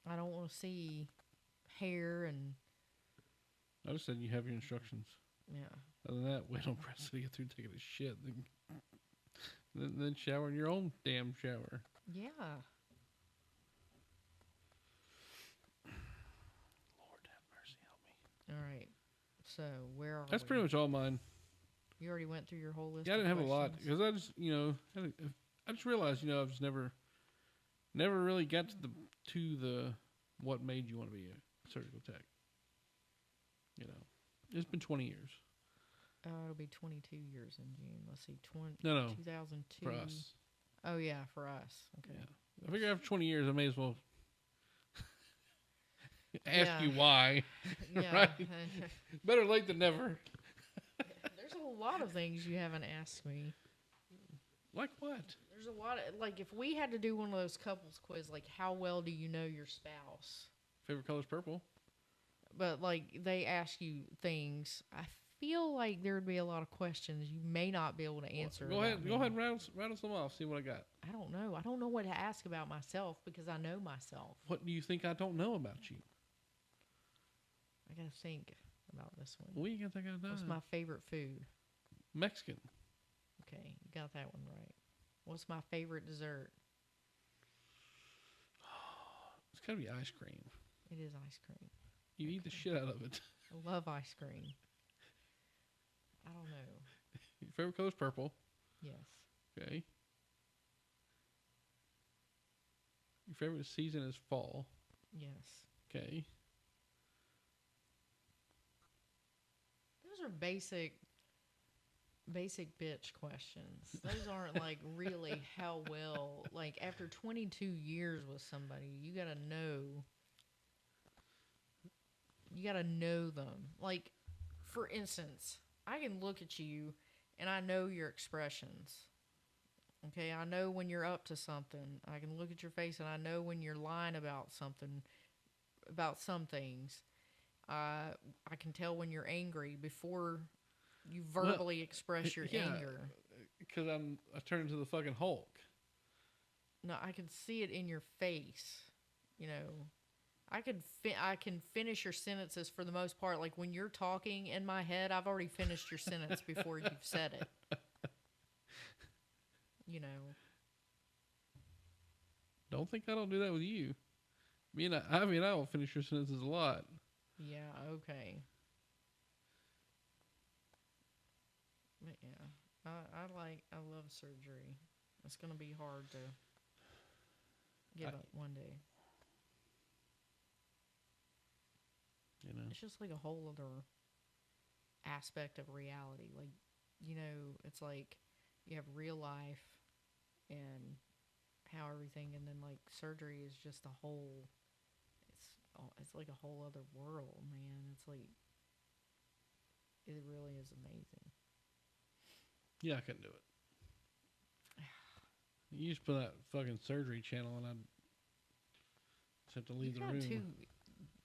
I don't want to see hair and I just said you have your instructions. yeah. Other than that, wait on Presley to get through taking a shit. Then shower in your own damn shower. Yeah. Lord have mercy, help me. All right. So where are That's we? pretty much all mine. You already went through your whole list. Yeah, I of didn't have a lot questions? because I just, I just realized, I've just never really got to the what made you want to be a surgical tech. It's been 20 years. It'll be 22 years in June. Let's see, No, 2002. for us. Oh yeah, for us. Okay. Yeah. I figure after 20 years, I may as well ask Yeah. you why. Yeah. Right? Better late than never. There's a lot of things you haven't asked me. Like what? There's a lot of like if we had to do one of those couples quiz, like how well do you know your spouse? Favorite color's purple. But like they ask you things. I feel like there would be a lot of questions you may not be able to answer. Go ahead about me. and rattle some off. See what I got. I don't know. I don't know what to ask about myself because I know myself. What do you think I don't know about you? I gotta think about this one. What do you think I know? What's my favorite food? Mexican. Okay, you got that one right. What's my favorite dessert? It's gotta be ice cream. It is ice cream. You eat the shit out of it. I love ice cream. I don't know. Your favorite color's purple. Yes. Okay. Your favorite season is fall. Yes. Okay. Those are basic bitch questions. Those aren't like really how well, like after 22 years with somebody, you gotta know them. Like, for instance, I can look at you and I know your expressions. Okay, I know when you're up to something. I can look at your face and I know when you're lying about something, about some things. I can tell when you're angry before you verbally express your anger. Because I turn into the fucking Hulk. No, I can see it in your face. I can finish your sentences for the most part. Like when you're talking in my head, I've already finished your sentence before you've said it. Don't think I don't do that with you. I will finish your sentences a lot. Yeah, okay. But yeah, I love surgery. It's gonna be hard to give up one day. It's just like a whole other aspect of reality. Like, it's like you have real life and how everything, and then like surgery is just a whole. It's like a whole other world, man. It's like it really is amazing. Yeah, I couldn't do it. You just put that fucking surgery channel and I'd just have to leave the room.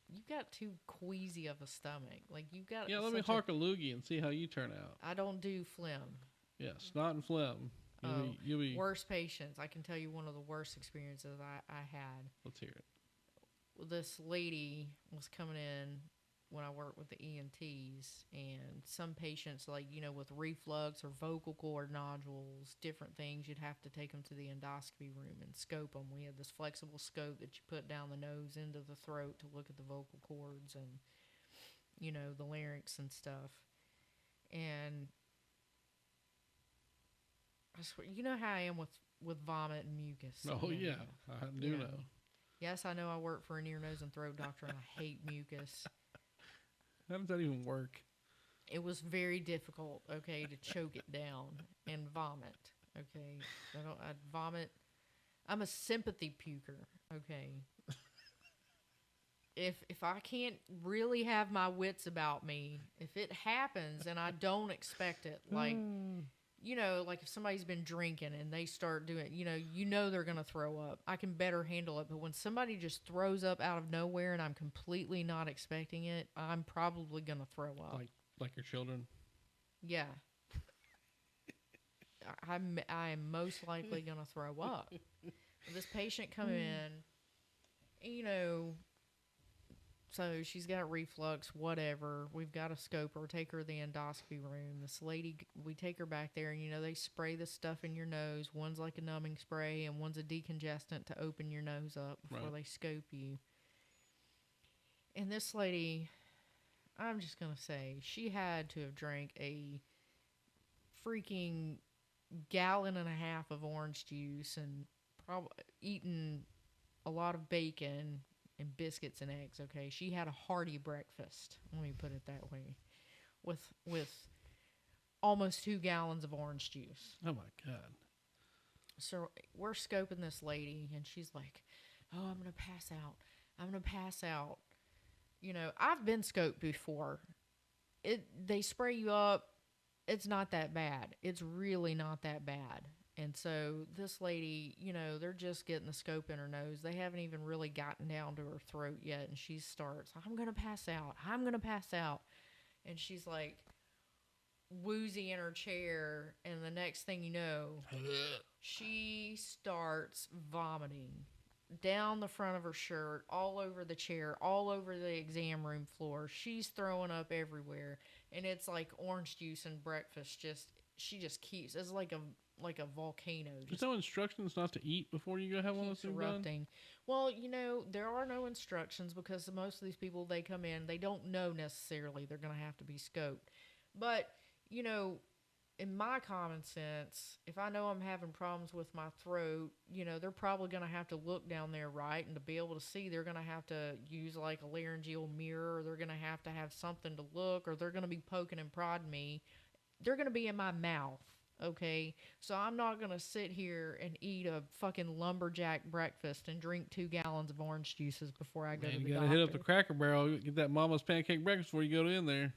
You got too queasy of a stomach. Like you got. Yeah, let me hark a loogie and see how you turn out. I don't do phlegm. Yeah, snot and phlegm. You'll be worst patients. I can tell you one of the worst experiences I had. Let's hear it. This lady was coming in when I worked with the ENTs, and some patients, like, with reflux or vocal cord nodules, different things, you'd have to take them to the endoscopy room and scope them. We had this flexible scope that you put down the nose into the throat to look at the vocal cords and, the larynx and stuff. And I swear, you know how I am with vomit and mucus. Oh, yeah. I do know. Yes, I know I work for an ear, nose, and throat doctor, and I hate mucus. How does that even work? It was very difficult, okay, to choke it down and vomit, okay? I'd vomit. I'm a sympathy puker, okay? If I can't really have my wits about me, if it happens and I don't expect it, like, like if somebody's been drinking and they start doing, they're going to throw up. I can better handle it. But when somebody just throws up out of nowhere and I'm completely not expecting it, I'm probably going to throw up. Like your children? Yeah. I am most likely going to throw up. This patient come in, so she's got reflux, whatever. We've got to scope her, take her to the endoscopy room. This lady, we take her back there, and, they spray this stuff in your nose. One's like a numbing spray, and one's a decongestant to open your nose up before they scope you. And this lady, I'm just going to say, she had to have drank a freaking gallon and a half of orange juice and probably eaten a lot of bacon and biscuits and eggs, okay? She had a hearty breakfast, let me put it that way, with almost 2 gallons of orange juice. Oh, my God. So we're scoping this lady, and she's like, oh, I'm going to pass out. I'm going to pass out. I've been scoped before. They spray you up. It's not that bad. It's really not that bad. And so this lady, they're just getting the scope in her nose. They haven't even really gotten down to her throat yet. And she starts, I'm going to pass out. I'm going to pass out. And she's like woozy in her chair. And the next thing you know, she starts vomiting down the front of her shirt, all over the chair, all over the exam room floor. She's throwing up everywhere. And it's like orange juice and breakfast. She just keeps, it's like a volcano. There's no instructions not to eat before you go have one of those things done? Well, there are no instructions because most of these people, they come in, they don't know necessarily they're going to have to be scoped. But, in my common sense, if I know I'm having problems with my throat, they're probably going to have to look down there, right? And to be able to see, they're going to have to use like a laryngeal mirror, or they're going to have something to look, or they're going to be poking and prodding me. They're going to be in my mouth. Okay, so I'm not going to sit here and eat a fucking lumberjack breakfast and drink 2 gallons of orange juices before I go to the doctor. You got to hit up the Cracker Barrel, get that Mama's pancake breakfast before you go in there.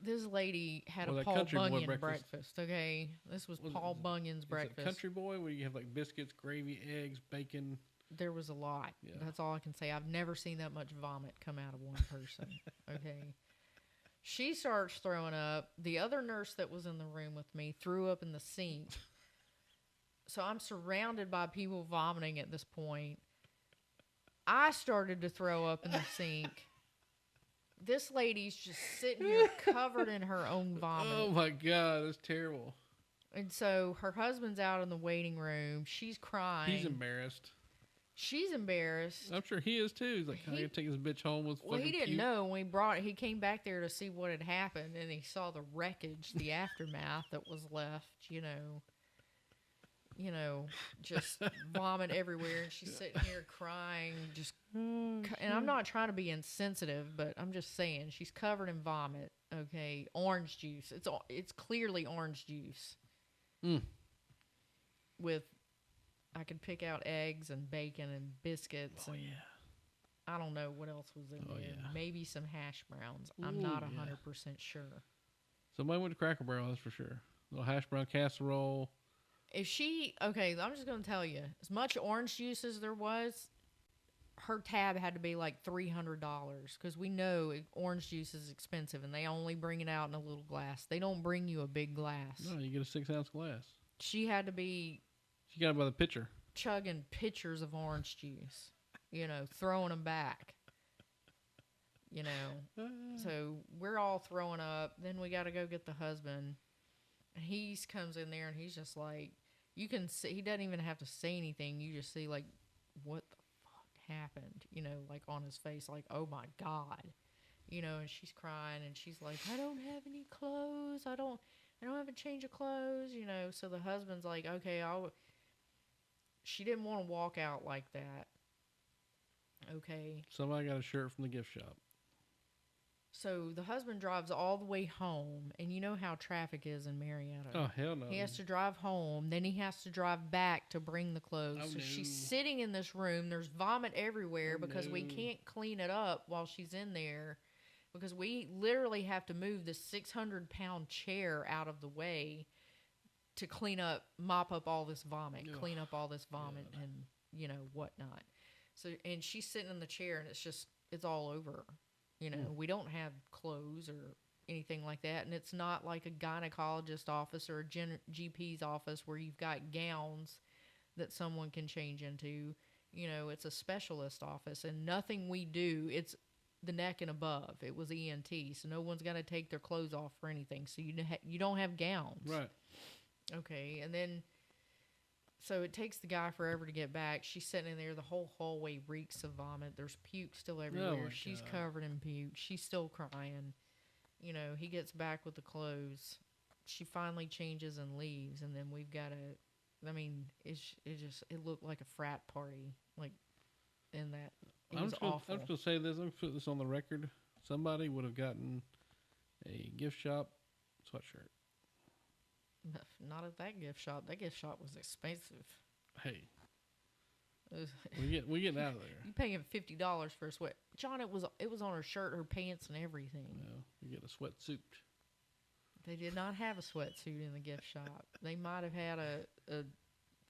This lady had a Paul Bunyan breakfast, okay? This was Paul Bunyan's breakfast. Country boy, where you have like biscuits, gravy, eggs, bacon. There was a lot. Yeah. That's all I can say. I've never seen that much vomit come out of one person, okay? She starts throwing up. The other nurse that was in the room with me threw up in the sink. So I'm surrounded by people vomiting at this point. I started to throw up in the sink. This lady's just sitting here covered in her own vomit. Oh, my God. That's terrible. And so her husband's out in the waiting room. She's crying. He's embarrassed. She's embarrassed. I'm sure he is, too. He's like, I gotta take this bitch home with fucking he didn't know when he came back there to see what had happened, and he saw the wreckage, the aftermath that was left, just vomit everywhere, and she's sitting here crying, and I'm not trying to be insensitive, but I'm just saying, she's covered in vomit, okay? Orange juice. It's clearly orange juice. With, I could pick out eggs and bacon and biscuits. Oh, and yeah. I don't know what else was in there. Yeah. Maybe some hash browns. I'm not 100% sure. Somebody went to Cracker Barrel, that's for sure. A little hash brown casserole. I'm just going to tell you, as much orange juice as there was, her tab had to be like $300 because we know orange juice is expensive and they only bring it out in a little glass. They don't bring you a big glass. No, you get a 6-ounce glass. She had to be... She got it by the pitcher. Chugging pitchers of orange juice, throwing them back. So we're all throwing up. Then we got to go get the husband. And he comes in there and he's just like, you can see, he doesn't even have to say anything. You just see like, what the fuck happened? Like on his face, like, oh my God. And she's crying and she's like, I don't have any clothes. I don't have a change of clothes, So the husband's like, okay, she didn't want to walk out like that. Okay. Somebody got a shirt from the gift shop. So the husband drives all the way home, and you know how traffic is in Marietta. Oh, hell no. He has to drive home, then he has to drive back to bring the clothes. Oh, So no. she's sitting in this room. There's vomit everywhere Oh, because we no. can't clean it up while she's in there, because we literally have to move this 600-pound chair out of the way to mop up all this vomit, Ugh. clean up all this vomit God. and, whatnot. So, and she's sitting in the chair, and it's all over her. We don't have clothes or anything like that. And it's not like a gynecologist office or a GP's office where you've got gowns that someone can change into. It's a specialist office, and nothing we do, it's the neck and above. It was ENT, so no one's got to take their clothes off for anything. So you don't have gowns. Right. Okay, and then, so it takes the guy forever to get back. She's sitting in there. The whole hallway reeks of vomit. There's puke still everywhere. my She's God. covered in puke. She's still crying. He gets back with the clothes. She finally changes and leaves, and then we've got it looked like a frat party, like, in that. It was awful. I'm just going to say this. I'm going to put this on the record. Somebody would have gotten a gift shop sweatshirt. Not at that gift shop. That gift shop was expensive. Hey, It was- we getting out of there. You paying $50 for a sweat, John? It was on her shirt, her pants, and everything. Well, you get a sweatsuit. They did not have a sweatsuit in the gift shop. They might have had a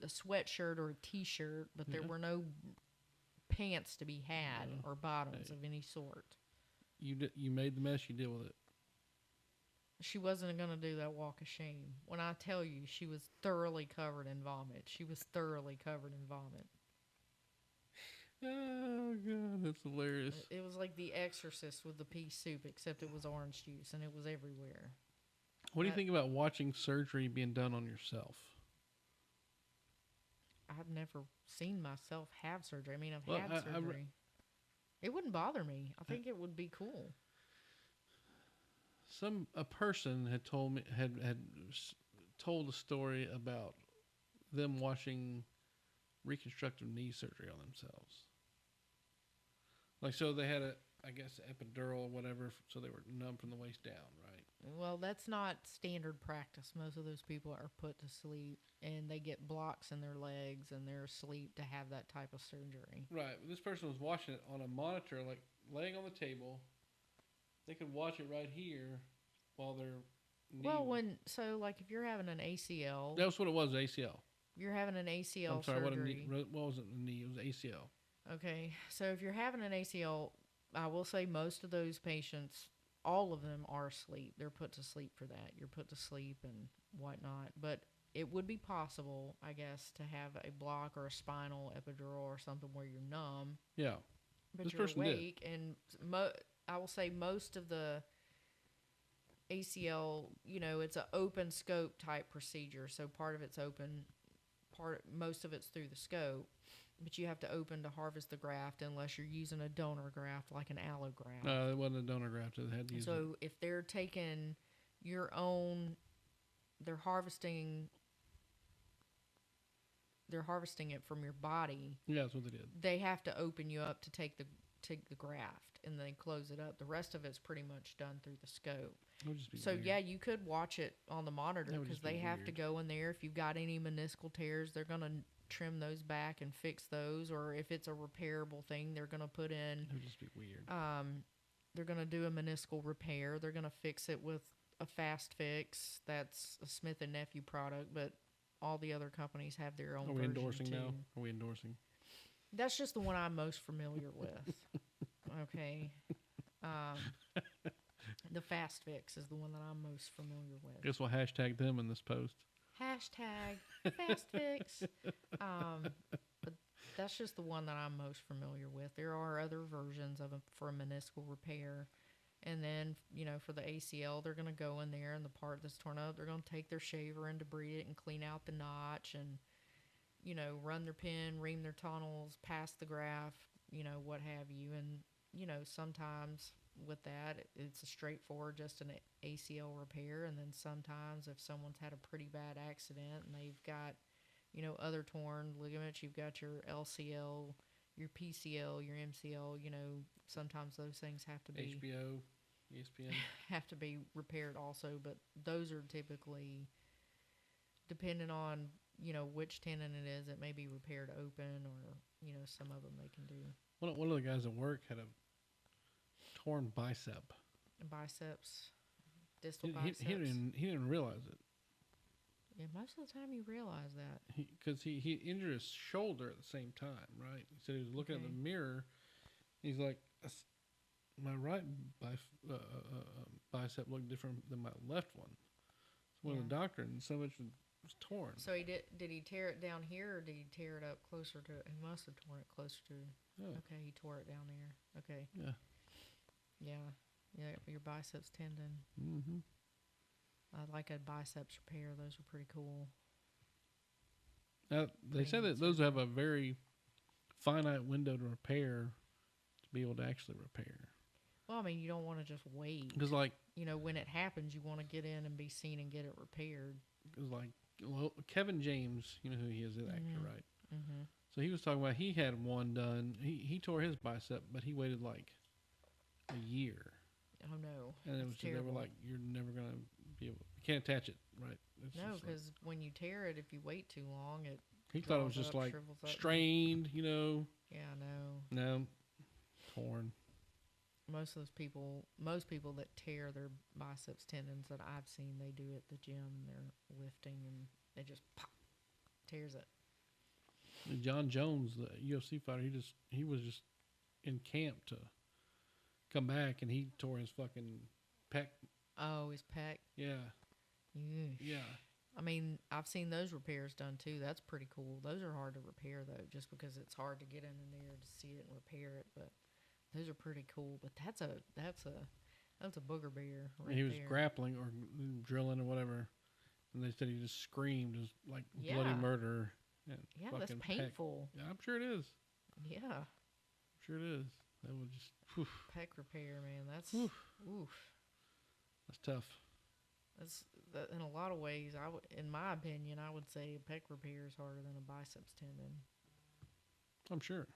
sweatshirt or a T-shirt, but there Yeah. were no pants to be had No. or bottoms Hey. of any sort. You made the mess. You deal with it. She wasn't going to do that walk of shame. When I tell you, she was thoroughly covered in vomit. She was thoroughly covered in vomit. Oh God, that's hilarious. It was like The Exorcist with the pea soup, except it was orange juice, and it was everywhere. What do you think about watching surgery being done on yourself? I've never seen myself have surgery. I mean, I've Well, had surgery. It wouldn't bother me. I think it would be cool. A person had told me told a story about them watching reconstructive knee surgery on themselves. Like, so they had I guess epidural or whatever, so they were numb from the waist down, right? Well, that's not standard practice. Most of those people are put to sleep, and they get blocks in their legs, and they're asleep to have that type of surgery. Right. This person was watching it on a monitor, like laying on the table. They could watch it right here while their knee. Well, if you're having an ACL, That's what it was, ACL. you're having an ACL I'm sorry, surgery. what was it? The knee? It was ACL. Okay, so if you're having an ACL, I will say most of those patients, all of them are asleep. They're put to sleep for that. You're put to sleep and whatnot. But it would be possible, I guess, to have a block or a spinal epidural or something where you're numb, Yeah. but This you're person did. awake. And I will say most of the ACL, it's an open scope type procedure. So part of it's open, most of it's through the scope. But you have to open to harvest the graft unless you're using a donor graft like an allograft. No, it wasn't a donor graft. They had to use it. So if they're taking your own, they're harvesting it from your body. Yeah, that's what they did. They have to open you up to take the graft and then close it up. The rest of it's pretty much done through the scope. It would just be So weird. yeah, you could watch it on the monitor That would because just be they have to weird. go in there. If you've got any meniscal tears, they're gonna trim those back and fix those. Or if it's a repairable thing, they're gonna put in. It would just be weird. They're gonna do a meniscal repair. They're gonna fix it with a fast fix. That's a Smith and Nephew product, but all the other companies have their own. Are we version endorsing too. now? Are we endorsing? That's just the one I'm most familiar with. Okay. The fast fix is the one that I'm most familiar with. Guess we'll hashtag them in this post. Hashtag fast fix. But that's just the one that I'm most familiar with. There are other versions of it for a meniscal repair. And then, for the ACL, they're going to go in there and the part that's torn up, they're going to take their shaver and debris it and clean out the notch and, run their pin, ream their tunnels, pass the graft, what have you. And, sometimes with that, it's a straightforward, just an ACL repair. And then sometimes if someone's had a pretty bad accident and they've got, other torn ligaments. You've got your LCL, your PCL, your MCL. Sometimes those things have to be HBO, ESPN. have to be repaired also, but those are typically depending on which tendon it is. It may be repaired open, or some of them they can do. One of the guys at work had a torn bicep. Biceps, distal biceps. He didn't realize it. Yeah, most of the time you realize that. Because he injured his shoulder at the same time, right? He said he was looking at the mirror. He's like, my right bicep looked different than my left one. So one of the doctor, and so much was torn. So did he tear it down here, or did he tear it up closer to? He must have torn it closer to. Yeah. Okay, he tore it down there. Okay. Yeah. Yeah, your biceps tendon. Mm-hmm. I like a biceps repair. Those are pretty cool. Now, they say that those have a very finite window to repair to be able to actually repair. Well, I mean, you don't want to just wait. Because, like... when it happens, you want to get in and be seen and get it repaired. Because, like, Kevin James, you know who he is, the actor, right? Mm-hmm. So he was talking about he had one done. He tore his bicep, but he waited, like, a year. Oh, no. And they were like, you're never going to be able... You can't attach it, right? No, because when you tear it, if you wait too long, it... He thought it was just, like, strained, Yeah, No. Torn. Most people that tear their biceps tendons that I've seen, they do at the gym. They're lifting and they just pop, tears it. John Jones, the UFC fighter, he was just in camp to come back, and he tore his fucking pec. Oh, his pec. Yeah. Eesh. Yeah. I mean, I've seen those repairs done too. That's pretty cool. Those are hard to repair though, just because it's hard to get in there to see it and repair it. But those are pretty cool. But that's a booger bear. Right, he was there. grappling or drilling or whatever, and they said he just screamed just like bloody murder. Yeah, that's painful. Yeah, I'm sure it is. Yeah, I'm sure it is. That would just pec repair, man. That's oof. That's tough. That in a lot of ways, in my opinion, I would say a pec repair is harder than a biceps tendon. I'm sure.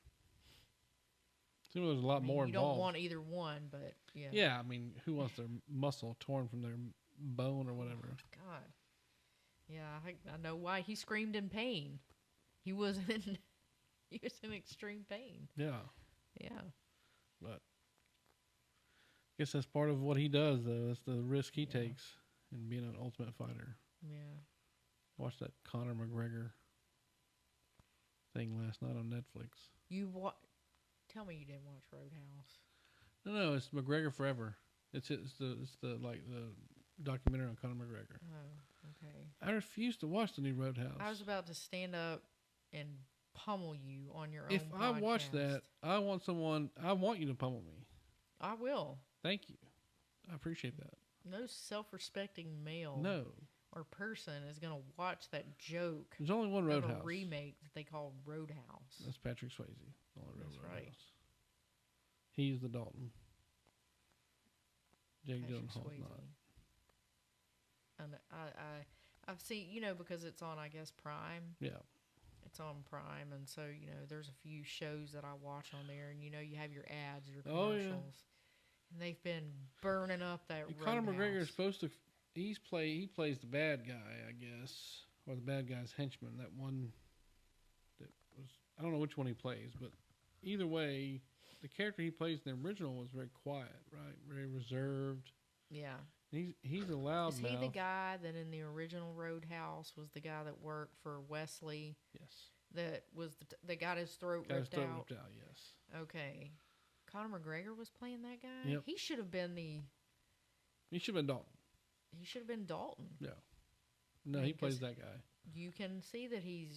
There's a lot more involved. You don't want either one, but yeah. Yeah, I mean, who wants their muscle torn from their bone or whatever? Oh, God. Yeah, I know why he screamed in pain. He was in extreme pain. Yeah. Yeah. But I guess that's part of what he does, though. That's the risk he takes in being an ultimate fighter. Yeah. Watched that Conor McGregor thing last night on Netflix. Tell me you didn't watch Roadhouse. No, it's McGregor Forever. It's the documentary on Conor McGregor. Oh, okay. I refuse to watch the new Roadhouse. I was about to stand up and pummel you on your own If I watch podcast. that, I want you to pummel me. I will. Thank you. I appreciate that. No self-respecting male or person is going to watch that joke. There's only one Roadhouse. A remake that they call Roadhouse. That's Patrick Swayze. That's Roadhouse. right. He's the Dalton. Jake Patrick Gyllenhaal's Swayze. not. And I've seen, because it's on, I guess, Prime. Yeah. It's on Prime, and so, there's a few shows that I watch on there, and, you have your ads, your commercials. Oh, yeah. And they've been burning up that Roadhouse. Conor McGregor is supposed to... He plays the bad guy, I guess. Or the bad guy's henchman. That one that was... I don't know which one he plays, but either way, the character he plays in the original was very quiet, right? Very reserved. Yeah. He's a loud Is he the guy that in the original Roadhouse was the guy that worked for Wesley? Yes. That was that got his throat ripped out? Yes. Okay. Conor McGregor was playing that guy? Yep. He should have been He should have been Dalton. He should have been Dalton. Yeah. No, he plays that guy. You can see that you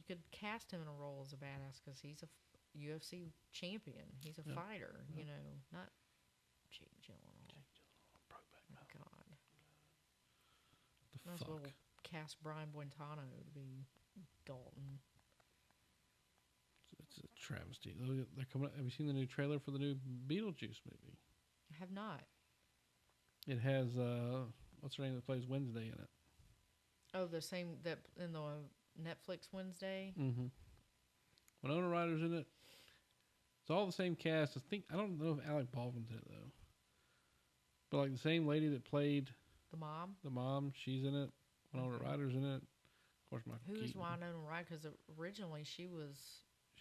could cast him in a role as a badass because he's a UFC champion. He's a fighter, not Jake Gyllenhaal. Oh, God. Might as well cast Brian Buentano to be Dalton. It's a travesty. They're coming out. Have you seen the new trailer for the new Beetlejuice movie? I have not. It has what's her name that plays Wednesday in it? Oh, the same that in the Netflix Wednesday. Mm-hmm. Winona Ryder's in it. It's all the same cast. I don't know if Alec Baldwin's in it though. But like the same lady that played The mom. the mom, she's in it. Winona Okay. Ryder's in it. Of course, Michael Who is Keaton. Winona Ryder? Because originally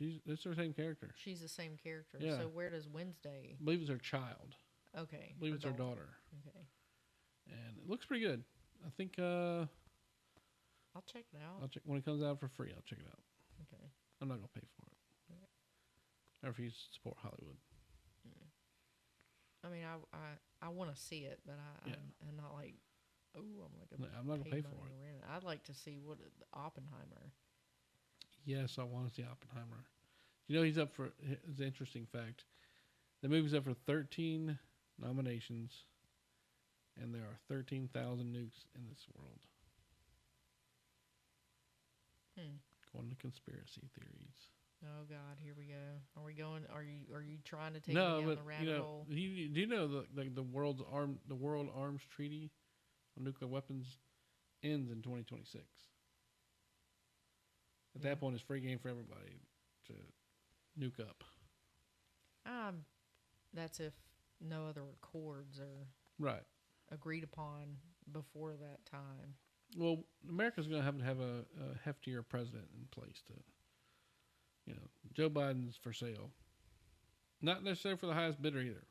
It's her same character. she's the same character. Yeah. So where does Wednesday? I believe it's her child. Okay. I believe it's her daughter. Okay. And it looks pretty good. I think I'll check it out. I'll check when it comes out for free. I'll check it out. Okay. I'm not gonna pay for it. Okay. I refuse to support Hollywood. I mean, I want to see it, but Yeah. I'm not like, oh, I'm like, No, I'm not gonna pay for money it. to rent it. I'd like to see what Oppenheimer. Yes, I want to see Oppenheimer. You know, he's up for. It's an interesting fact. The movie's up for 13 nominations, and there are 13,000 nukes in this world. Going to conspiracy theories. Oh God, here we go. Are we going? Are you trying to take No, me down but the rabbit hole? do you know the world arms treaty on nuclear weapons ends in 2026. At Yeah. that point, it's free game for everybody to nuke up. That's if no other accords are Right. agreed upon before that time. Well, America's going to have a heftier president in place to, Joe Biden's for sale. Not necessarily for the highest bidder either.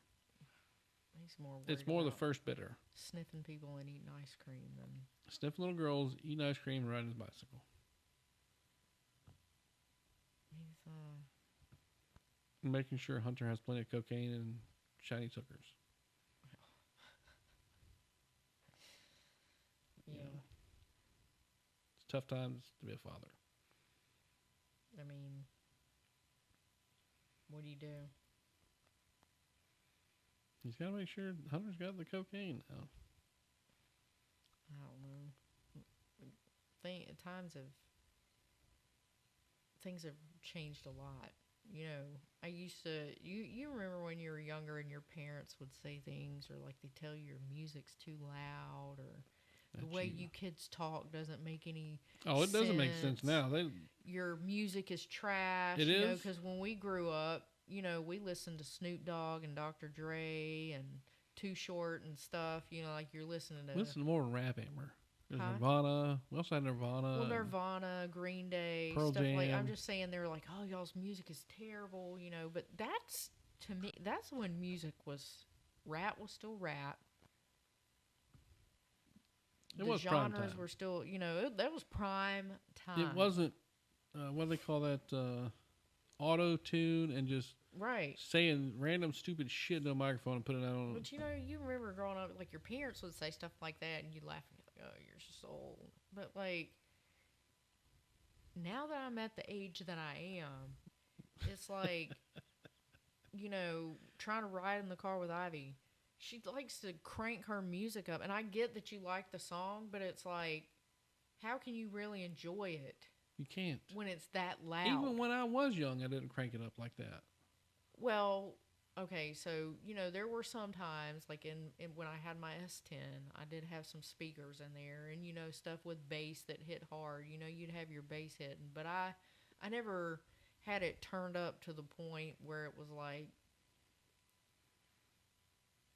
He's more. It's worried more the about first bidder. sniffing people and eating ice cream than. Sniffing little girls, eating ice cream, and riding his bicycle. He's Making sure Hunter has plenty of cocaine and shiny suckers. yeah. It's tough times to be a father. I mean, what do you do? He's got to make sure Hunter's got the cocaine now. I don't know. Things have changed a lot. You know, I used to. You remember when you were younger and your parents would say things, or like they tell you your music's too loud, or the way you kids talk doesn't make any. Oh, it doesn't make sense now. Your music is trash. It is is? Because when we grew up, we listened to Snoop Dogg and Dr. Dre and Too Short and stuff. Like you're listening to. Listen to more rap, Amber. There's Huh? Nirvana. We also had Nirvana. Well, Nirvana, Green Day, Pearl stuff like. Jam. I'm just saying they're like, oh, y'all's music is terrible, But that's to me. That's when music was. Rap was still rap. It The was prime genres time. were still, that was prime time. It wasn't. What do they call that? Auto tune and just right. saying random stupid shit in a microphone and putting it out on. But you remember growing up, like your parents would say stuff like that, and you'd laugh and be like, "Oh, you're so old." But like, now that I'm at the age that I am, it's like, trying to ride in the car with Ivy. She likes to crank her music up, and I get that you like the song, but it's like, how can you really enjoy it? You can't. When it's that loud. Even when I was young, I didn't crank it up like that. Well, okay, so there were some times like in when I had my S10, I did have some speakers in there, and stuff with bass that hit hard. You'd have your bass hitting, but I never had it turned up to the point where it was like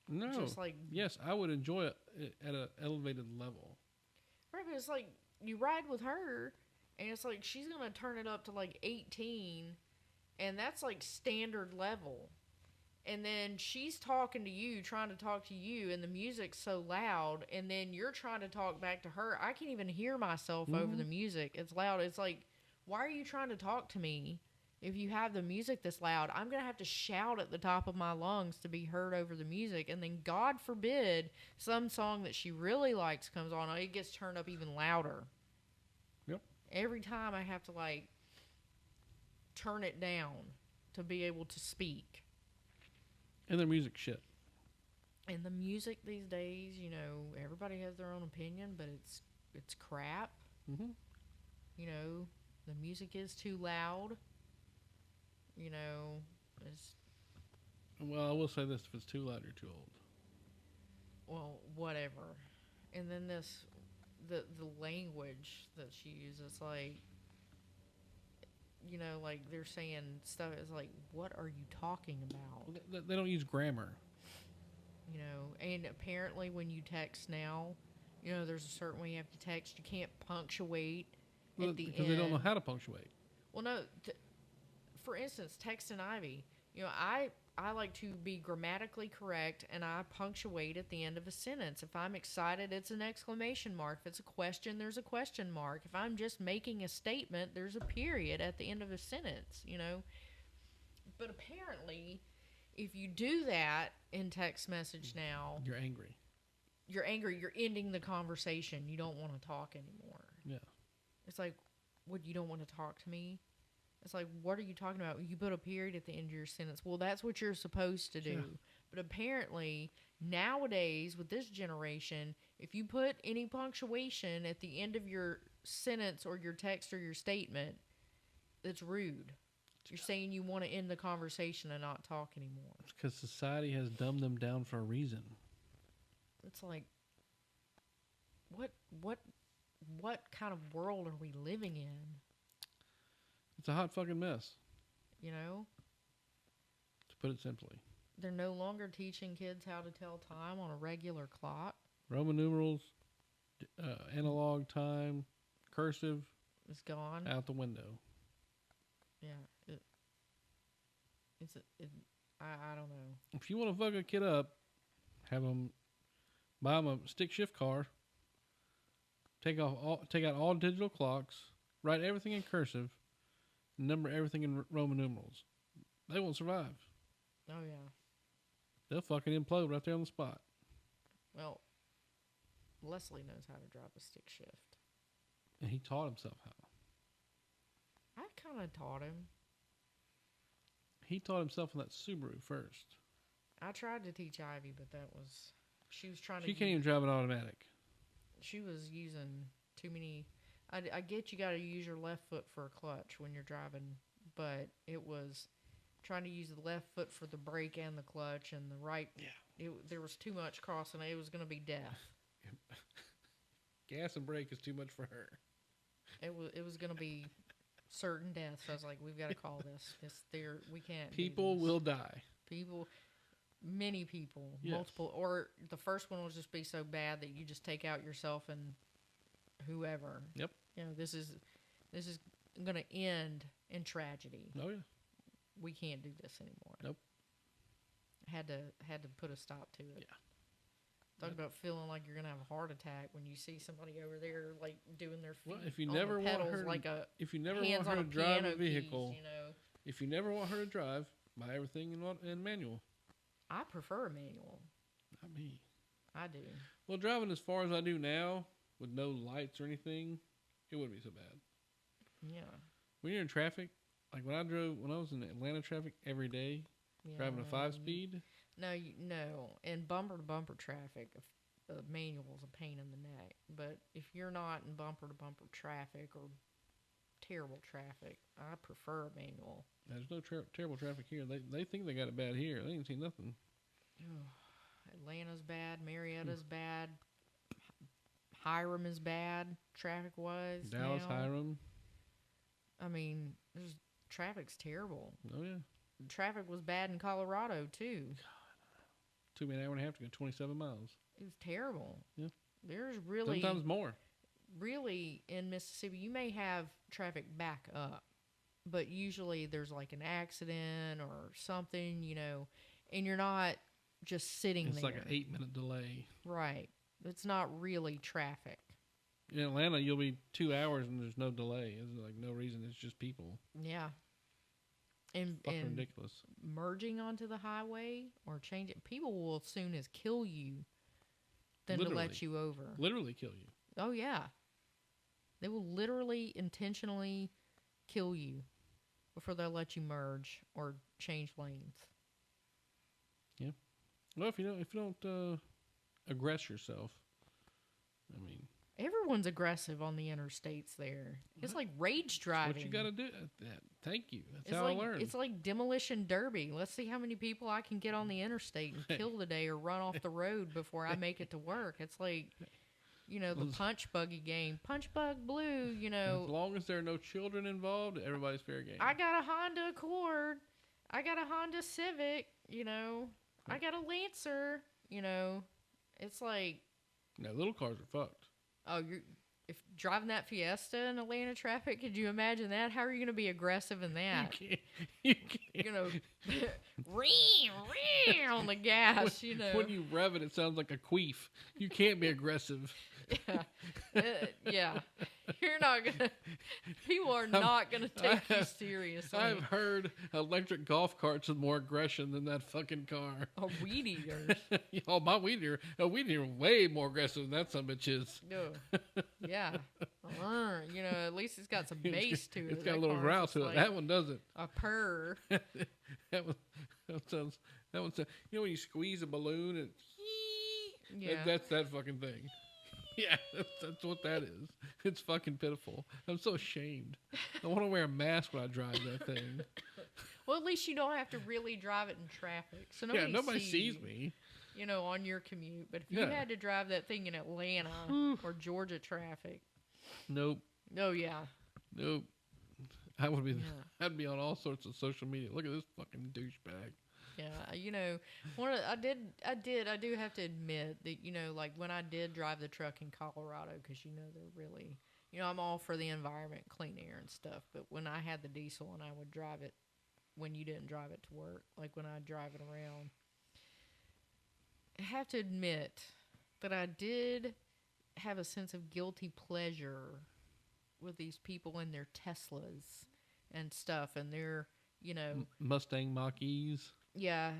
No. just like Yes, I would enjoy it at an elevated level. right, but it's like you ride with her, and it's like she's gonna turn it up to like 18, and that's like standard level. And then she's talking to you, trying to talk to you, and the music's so loud, and then you're trying to talk back to her. I can't even hear myself over the music. It's loud. It's like, why are you trying to talk to me if you have the music this loud? I'm going to have to shout at the top of my lungs to be heard over the music. And then, God forbid, some song that she really likes comes on, it gets turned up even louder. Yep. Every time I have to, like, turn it down to be able to speak. And their music shit. And the music these days, everybody has their own opinion, but it's crap. Mm-hmm. The music is too loud. It's Well, I will say this: if it's too loud, you're too old. well, whatever. And then the language that she uses, like you know, like they're saying stuff. It's like, what are you talking about? They don't use grammar. You know, and apparently when you text now, you know, there's a certain way you have to text. You can't punctuate at the end. Because they don't know how to punctuate. Well, no. For instance, text and Ivy. You know, I like to be grammatically correct, and I punctuate at the end of a sentence. If I'm excited, it's an exclamation mark. If it's a question, there's a question mark. If I'm just making a statement, there's a period at the end of a sentence, you know. But apparently, if you do that in text message now, you're angry. You're angry. You're ending the conversation. You don't want to talk anymore. Yeah. It's like, what, you don't want to talk to me? It's like, what are you talking about? You put a period at the end of your sentence. Well, that's what you're supposed to do. Yeah. But apparently, nowadays, with this generation, if you put any punctuation at the end of your sentence or your text or your statement, it's rude. You're saying you want to end the conversation and not talk anymore. It's because society has dumbed them down for a reason. It's like, what kind of world are we living in? It's a hot fucking mess. You know? To put it simply. They're no longer teaching kids how to tell time on a regular clock. Roman numerals, analog time, cursive. It's gone. Out the window. Yeah. I don't know. If you want to fuck a kid up, buy them a stick shift car, take out all digital clocks, write everything in cursive, number everything in Roman numerals. They won't survive. Oh, yeah. They'll fucking implode right there on the spot. Well, Leslie knows how to drive a stick shift. And he taught himself how. I kind of taught him. He taught himself in that Subaru first. I tried to teach Ivy, but she was trying to... She can't even drive an automatic. She was using too many... I get you got to use your left foot for a clutch when you're driving, but it was trying to use the left foot for the brake and the clutch, and the right... Yeah. There was too much crossing. It was going to be death. Gas and brake is too much for her. It was going to be certain death. So I was like, we've got to call this. We can't. People will die. Many people, yes. Multiple, or the first one will just be so bad that you just take out yourself and whoever. Yep. You know, this is going to end in tragedy. Oh yeah. We can't do this anymore. Nope. Had to put a stop to it. Yeah. Talk about feeling like you're gonna have a heart attack when you see somebody over there like doing their feet. Well, if you never want her, if you never want her to drive a vehicle, keys, you know. If you never want her to drive, buy everything in manual. I prefer a manual. Not me. I do. Well, driving as far as I do now, with no lights or anything, it wouldn't be so bad. Yeah. When you're in traffic, like when I was in Atlanta traffic every day, driving a 5-speed. No, in bumper-to-bumper traffic, a manual is a pain in the neck. But if you're not in bumper-to-bumper traffic or terrible traffic, I prefer a manual. There's no terrible traffic here. They think they got it bad here. They ain't seen nothing. Atlanta's bad. Marietta's bad. Hiram is bad, traffic-wise. Dallas, now. Hiram. I mean, traffic's terrible. Oh, yeah. Traffic was bad in Colorado, too. God. Took me an hour and a half to go 27 miles. It was terrible. Yeah. There's really... Sometimes more. Really, in Mississippi, you may have traffic back up, but usually there's like an accident or something, you know, and you're not just sitting there. It's like an 8-minute delay. Right. It's not really traffic. In Atlanta, you'll be 2 hours and there's no delay. There's like no reason. It's just people. Yeah. And ridiculous. Merging onto the highway or changing, people will as soon as kill you than literally. To let you over. Literally kill you. Oh, yeah. They will literally, intentionally kill you before they'll let you merge or change lanes. Yeah. Well, if you don't aggress yourself, I mean... Everyone's aggressive on the interstates there. It's like rage driving. That's what you got to do. Thank you. That's how I learned. It's like demolition derby. Let's see how many people I can get on the interstate and kill today or run off the road before I make it to work. It's like, you know, the punch buggy game, punch bug blue, you know. As long as there are no children involved, everybody's fair game. I got a Honda Accord. I got a Honda Civic, you know. I got a Lancer, you know. It's like... No, little cars are fucked. Oh, if driving that Fiesta in Atlanta traffic, could you imagine that? How are you going to be aggressive in that? You can't. You're going to on the gas, you know. When you rev it, it sounds like a queef. You can't be aggressive. Yeah. You're not going to... People are not going to take you seriously. I've heard electric golf carts with more aggression than that fucking car. Or weed eaters. Oh, my weed eater way more aggressive than that son of a bitch is. Yeah. You know, at least it's got some bass to it. It's got a little growl to it. That one doesn't. A purr. that one sounds... You know when you squeeze a balloon and... Yeah. That's that fucking thing. Yeah, that's what that is. It's fucking pitiful. I'm so ashamed. I want to wear a mask when I drive that thing. Well, at least you don't have to really drive it in traffic. So nobody sees me. You know, on your commute. But if you had to drive that thing in Atlanta or Georgia traffic. Nope. Oh, yeah. Nope. I'd be on all sorts of social media. Look at this fucking douchebag. Yeah, you know, I do have to admit that, you know, like when I did drive the truck in Colorado, because, you know, they're really, you know, I'm all for the environment, clean air and stuff, but when I had the diesel and I would drive it when you didn't drive it to work, like when I drive it around, I have to admit that I did have a sense of guilty pleasure with these people in their Teslas and stuff, and their, you know... Mustang Mach-E's. Yeah,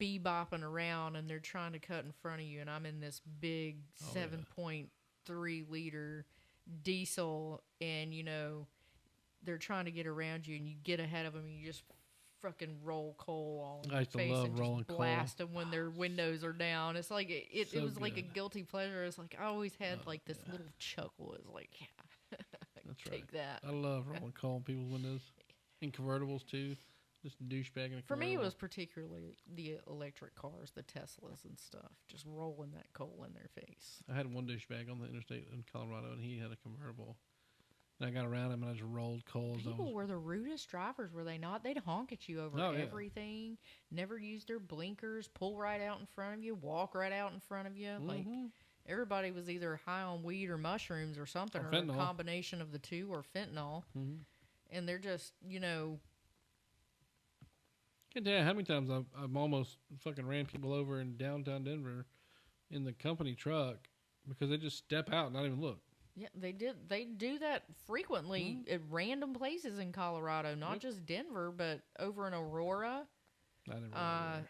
bebopping around, and they're trying to cut in front of you, and I'm in this big 7.3 liter diesel, and, you know, they're trying to get around you, and you get ahead of them, and you just fucking roll coal on their face and just blast them when their windows are down. It's like, it was like a guilty pleasure. It's like, I always had, like, this little chuckle. It's like, yeah, take that. I love rolling coal on people's windows. In convertibles, too. Just a douchebag in a For me, it was particularly the electric cars, the Teslas and stuff, just rolling that coal in their face. I had one douchebag on the interstate in Colorado, and he had a convertible. And I got around him, and I just rolled coal. People were the rudest drivers, were they not? They'd honk at you over everything, never use their blinkers, pull right out in front of you, walk right out in front of you. Mm-hmm. Like, everybody was either high on weed or mushrooms or something, or a combination of the two, or fentanyl. Mm-hmm. And they're just, you know... I can't tell you how many times I've almost fucking ran people over in downtown Denver in the company truck because they just step out and not even look. Yeah, they did. They do that frequently at random places in Colorado, not just Denver, but over in Aurora. I never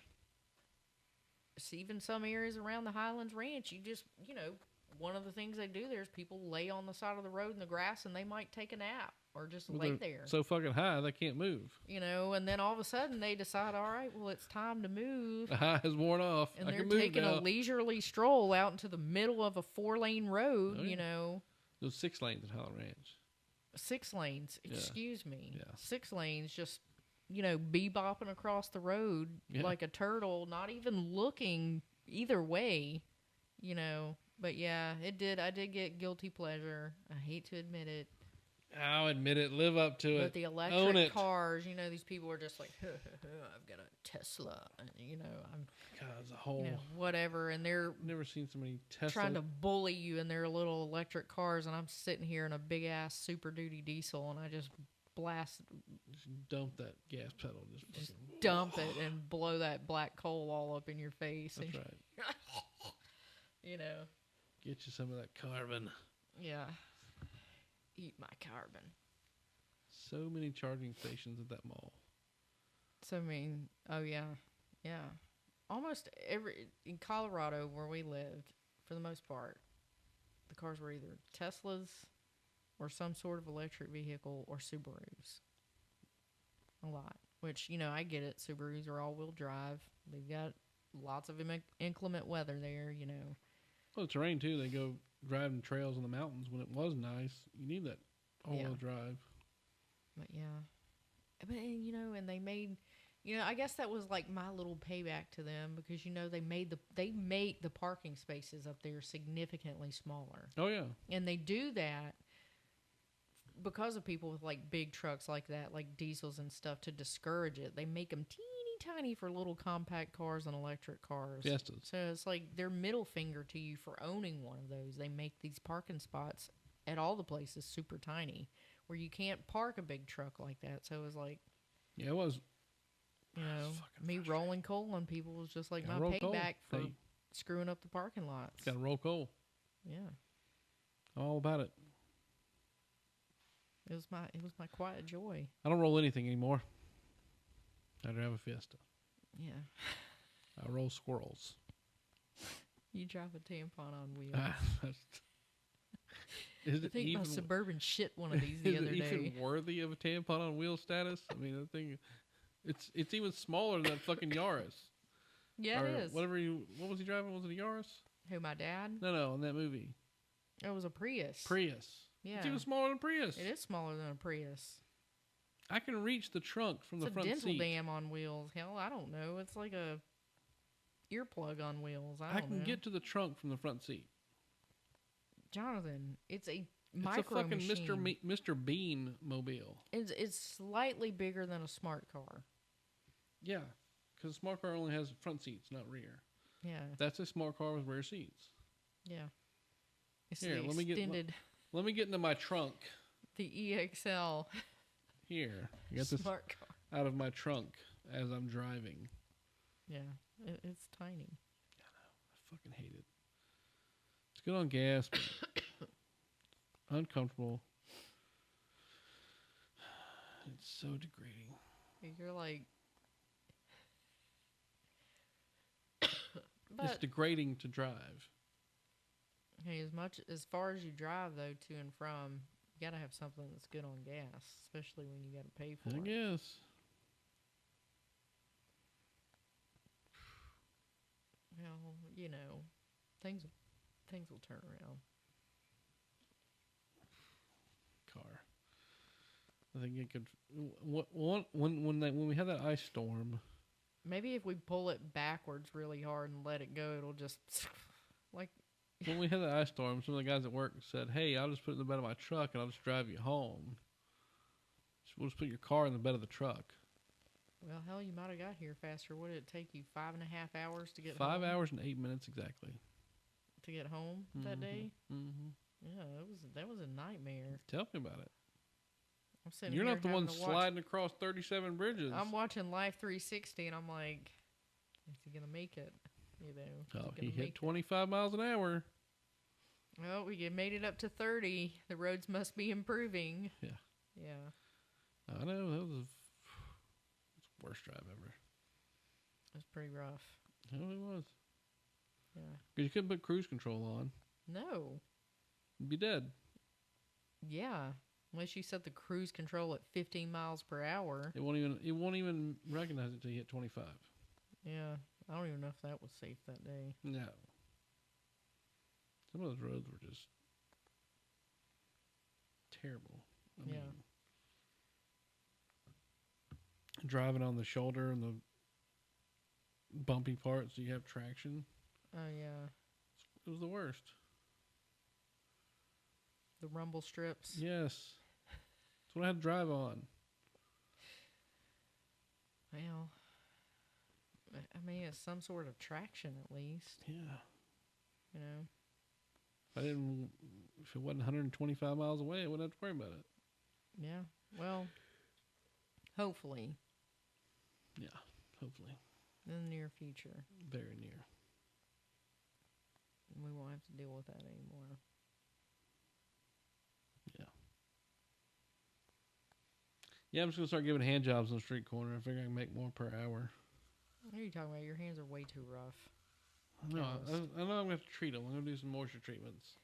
even some areas around the Highlands Ranch. You just, you know, one of the things they do there is people lay on the side of the road in the grass and they might take a nap. Or just lay there. So fucking high, they can't move. You know, and then all of a sudden they decide, all right, well, it's time to move. The high has worn off. And they're taking a leisurely stroll out into the middle of a 4-lane road, you know. There's 6 lanes at Highland Ranch. 6 lanes, excuse me. Yeah. 6 lanes, just, you know, bebopping across the road like a turtle, not even looking either way, you know. But yeah, I did get guilty pleasure. I hate to admit it. I'll admit it. Live up to it. But the electric cars, you know, these people are just like, I've got a Tesla, and, you know, I'm... God, as a whole... You know, whatever, and they're... Never seen so many Tesla... Trying to bully you in their little electric cars, and I'm sitting here in a big-ass Super Duty diesel, and I just blast... Just dump that gas pedal. Just dump it and blow that black coal all up in your face. That's right. You know. Get you some of that carbon. Yeah. Eat my carbon. So many charging stations at that mall. So mean. Oh, yeah. Yeah. Almost in Colorado where we lived, for the most part, the cars were either Teslas or some sort of electric vehicle or Subarus. A lot. Which, you know, I get it. Subarus are all-wheel drive. They've got lots of inclement weather there, you know. Well, it's rain, too. They go driving trails in the mountains when it was nice. You need that all-wheel drive. But, yeah. But, you know, and they made You know, I guess that was like my little payback to them because they made the parking spaces up there significantly smaller. Oh yeah. And they do that because of people with like big trucks like that, like diesels and stuff, to discourage it. They make them teeny tiny for little compact cars and electric cars. Fiestas. So it's like their middle finger to you for owning one of those. They make these parking spots at all the places super tiny where you can't park a big truck like that. So it was like, yeah, it was. you know, me rolling coal on people was just like my payback for screwing up the parking lots. Got to roll coal. Yeah. All about it. It was my quiet joy. I don't roll anything anymore. I'd have a Fiesta. Yeah. I roll squirrels. You drive a tampon on wheels. Is I it think even, my Suburban shit one of these the other day. Is it day. even worthy of a tampon on wheel status? I mean, the thing, it's even smaller than that fucking Yaris. Yeah, or it is. What was he driving? Was it a Yaris? Who, my dad? No, in that movie. It was a Prius. Prius. Yeah. It's even smaller than Prius. It is smaller than a Prius. I can reach the trunk from the front seat. It's a dental dam on wheels. Hell, I don't know. It's like a earplug on wheels. I don't know. Get to the trunk from the front seat. Jonathan, it's a micro It's a fucking machine. Mr. Bean mobile. It's slightly bigger than a smart car. Yeah, because a smart car only has front seats, not rear. Yeah. That's a smart car with rear seats. Yeah. It's Here, the extended. Let me get into my trunk. The EXL. Here, you got this smart car out of my trunk as I'm driving. Yeah, it's tiny. I know. I fucking hate it. It's good on gas, but uncomfortable. It's so degrading. You're like, it's degrading to drive. Hey, as far as you drive though to and from, you gotta have something that's good on gas, especially when you gotta pay for it. I guess. Well, you know, things will turn around. Car. I think it could. When we had that ice storm. Maybe if we pull it backwards really hard and let it go, it'll just like. When we had the ice storm, some of the guys at work said, "Hey, I'll just put it in the bed of my truck and I'll just drive you home. We'll just put your car in the bed of the truck." Well, hell, you might have got here faster. What did it take you? 5.5 hours to get 5 home? hours and 8 minutes exactly. To get home that day? Mm-hmm. Yeah, that was a nightmare. Tell me about it. I'm sitting You're here not the one sliding across 37 bridges. I'm watching Life 360 and I'm like, is he going to make it? You know. Oh, he hit 25 miles an hour. Well, we made it up to 30. The roads must be improving. Yeah. Yeah. I know. That was the worst drive ever. It was pretty rough. Oh, it was. Yeah. Because you couldn't put cruise control on. No. You'd be dead. Yeah. Unless you set the cruise control at 15 miles per hour. It won't even recognize it until you hit 25. Yeah. I don't even know if that was safe that day. No. Some of those roads were just terrible. I mean, driving on the shoulder and the bumpy parts so you have traction. Oh, yeah. It was the worst. The rumble strips. Yes. That's what I had to drive on. Well, I mean, it's some sort of traction at least. Yeah. You know? If it wasn't 125 miles away, I wouldn't have to worry about it. Yeah. Well, hopefully. Yeah, hopefully. In the near future. Very near. We won't have to deal with that anymore. Yeah. Yeah, I'm just going to start giving hand jobs on the street corner. I figure I can make more per hour. What are you talking about? Your hands are way too rough. No, I know I'm going to have to treat them. I'm going to do some moisture treatments.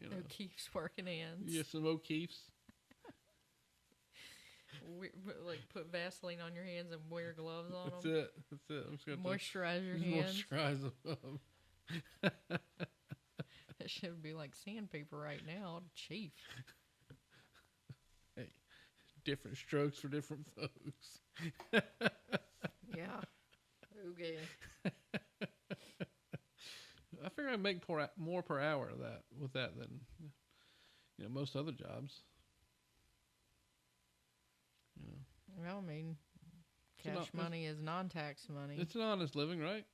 You know. O'Keefe's working hands. Yeah, some O'Keefe's. Like put Vaseline on your hands and wear gloves on That's them. That's it. I'm just going to moisturize your hands. Moisturize them. That should be like sandpaper right now. Chief. Hey, different strokes for different folks. Yeah. Okay. I figure I'd make more per hour of that with that than most other jobs. Well, I mean, cash money is non-tax money. It's an honest living, right?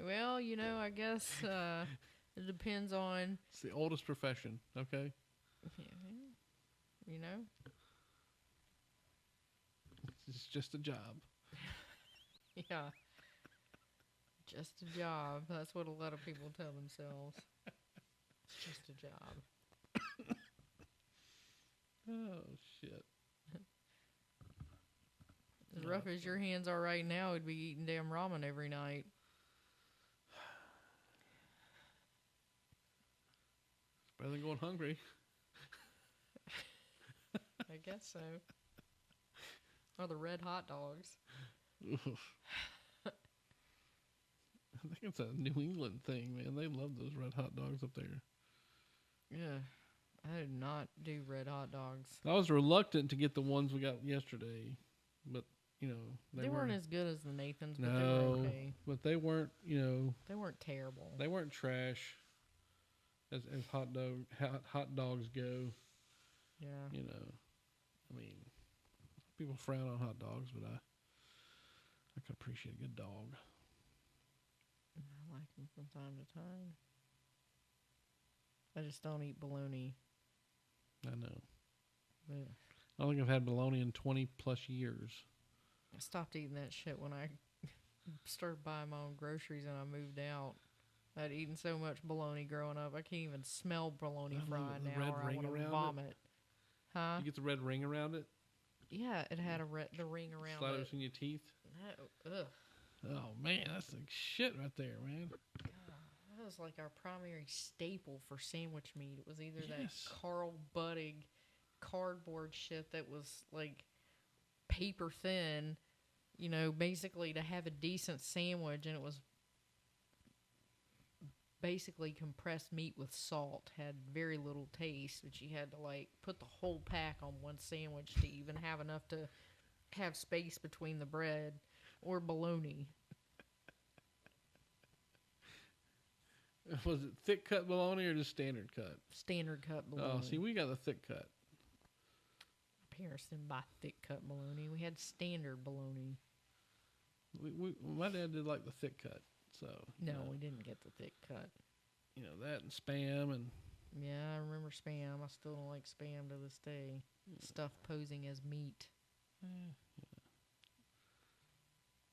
Well, I guess it depends on. It's the oldest profession, okay? It's just a job. Yeah. Just a job. That's what a lot of people tell themselves. It's just a job. Oh, shit. As rough as your hands are right now, we'd be eating damn ramen every night. It's better than going hungry. I guess so. Or the red hot dogs. I think it's a New England thing, man. They love those red hot dogs up there. Yeah. I did not do red hot dogs. I was reluctant to get the ones we got yesterday, but, they weren't as good as the Nathan's, but no, they were okay. But they weren't, They weren't terrible. They weren't trash as hot dogs go. Yeah. I mean, people frown on hot dogs, but I can appreciate a good dog. I like them from time to time. I just don't eat bologna. I know. Yeah. I don't think I've had bologna in 20 plus years. I stopped eating that shit when I started buying my own groceries and I moved out. I'd eaten so much bologna growing up. I can't even smell bologna fry now, or I want to vomit. Huh? You get the red ring around it? Yeah, it had the ring around Slide it. it between your teeth? No, ugh. Oh, man, that's like shit right there, man. God, that was like our primary staple for sandwich meat. It was either that Carl Buddig cardboard shit that was like paper thin, basically to have a decent sandwich, and it was basically compressed meat with salt, had very little taste, but you had to like put the whole pack on one sandwich to even have enough to have space between the bread, or bologna. Was it thick cut bologna or just standard cut? Standard cut bologna. Oh, see, we got the thick cut. Parents didn't buy thick cut bologna. We had standard bologna. My dad did like the thick cut, so no, we didn't get the thick cut. That and Spam and yeah, I remember Spam. I still don't like Spam to this day. Stuff posing as meat.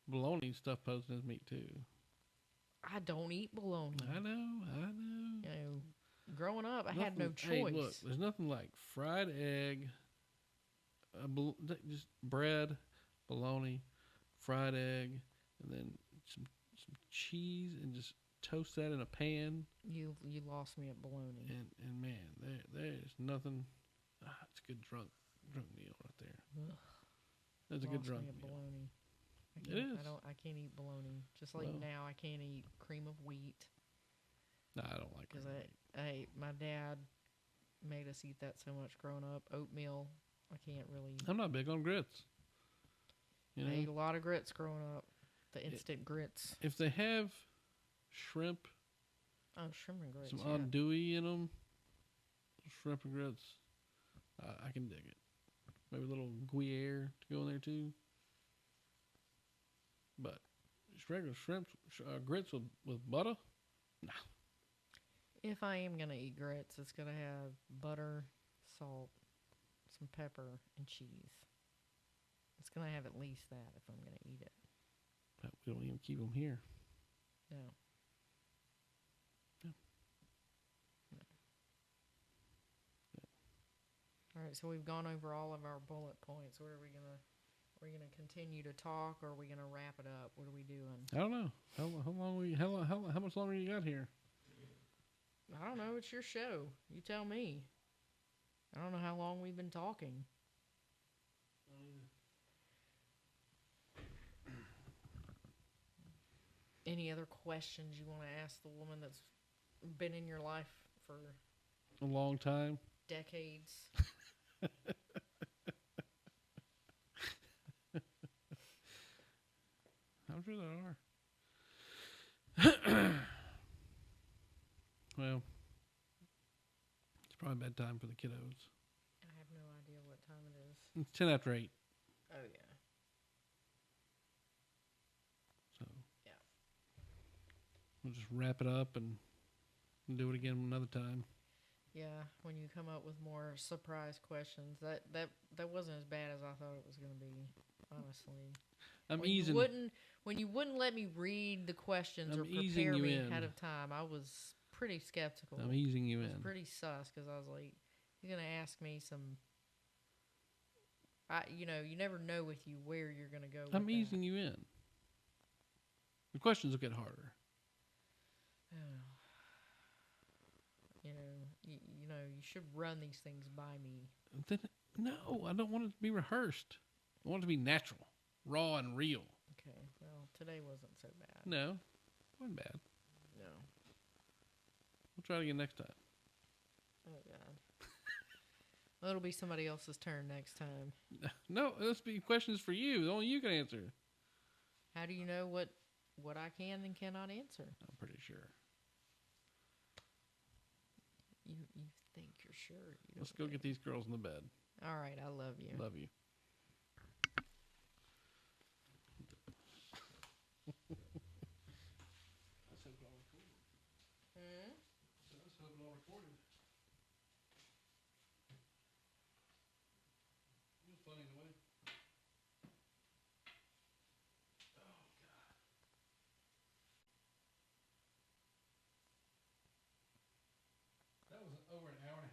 Bologna stuff posing as meat too. I don't eat bologna. I know. Growing up, I had no choice. Hey, look, there's nothing like fried egg, just bread, bologna, fried egg, and then some cheese, and just toast that in a pan. You lost me at bologna. And man, there's nothing. It's a good drunk meal right there. Ugh. That's a good drunk meal. Bologna. It is. I can't eat bologna. Just like now, I can't eat cream of wheat. No, I don't like it. Because my dad made us eat that so much growing up. Oatmeal, I can't really. I'm not big on grits. I ate a lot of grits growing up. The instant grits. If they have shrimp, shrimp and grits, some andouille in them, shrimp and grits, I can dig it. Maybe a little Gruyere to go in there too. But just regular shrimp, grits with butter? No. If I am going to eat grits, it's going to have butter, salt, some pepper, and cheese. It's going to have at least that if I'm going to eat it. But we don't even keep them here. No. All right, so we've gone over all of our bullet points. What are we going to... Are we gonna continue to talk, or are we gonna wrap it up? What are we doing? I don't know. How much longer you got here? I don't know. It's your show. You tell me. I don't know how long we've been talking. Any other questions you want to ask the woman that's been in your life for a long time? decades. I'm sure there are. Well, it's probably bedtime for the kiddos. I have no idea what time it is. It's 10 after 8. Oh, yeah. So, Yeah. we'll just wrap it up and do it again another time. Yeah, when you come up with more surprise questions, that wasn't as bad as I thought it was going to be, honestly. When you wouldn't let me read the questions or prepare me ahead of time, I was pretty skeptical. I'm easing you in. It was pretty sus because I was like, he's going to ask me some. You never know with you where you're going to go. I'm easing you in. The questions will get harder. You should run these things by me. No, I don't want it to be rehearsed. I want it to be natural, raw, and real. Okay, well, today wasn't so bad. No, it wasn't bad. No. We'll try it again next time. Oh, God. Well, it'll be somebody else's turn next time. No, let's be questions for you. Only you can answer. How do you know what I can and cannot answer? I'm pretty sure. You think you're sure? Let's go get these girls in the bed. All right, I love you. Love you. Let's hope it all recorded. So let's hope it all recorded. It was funny in a way. Oh, God. That was over an hour and a half.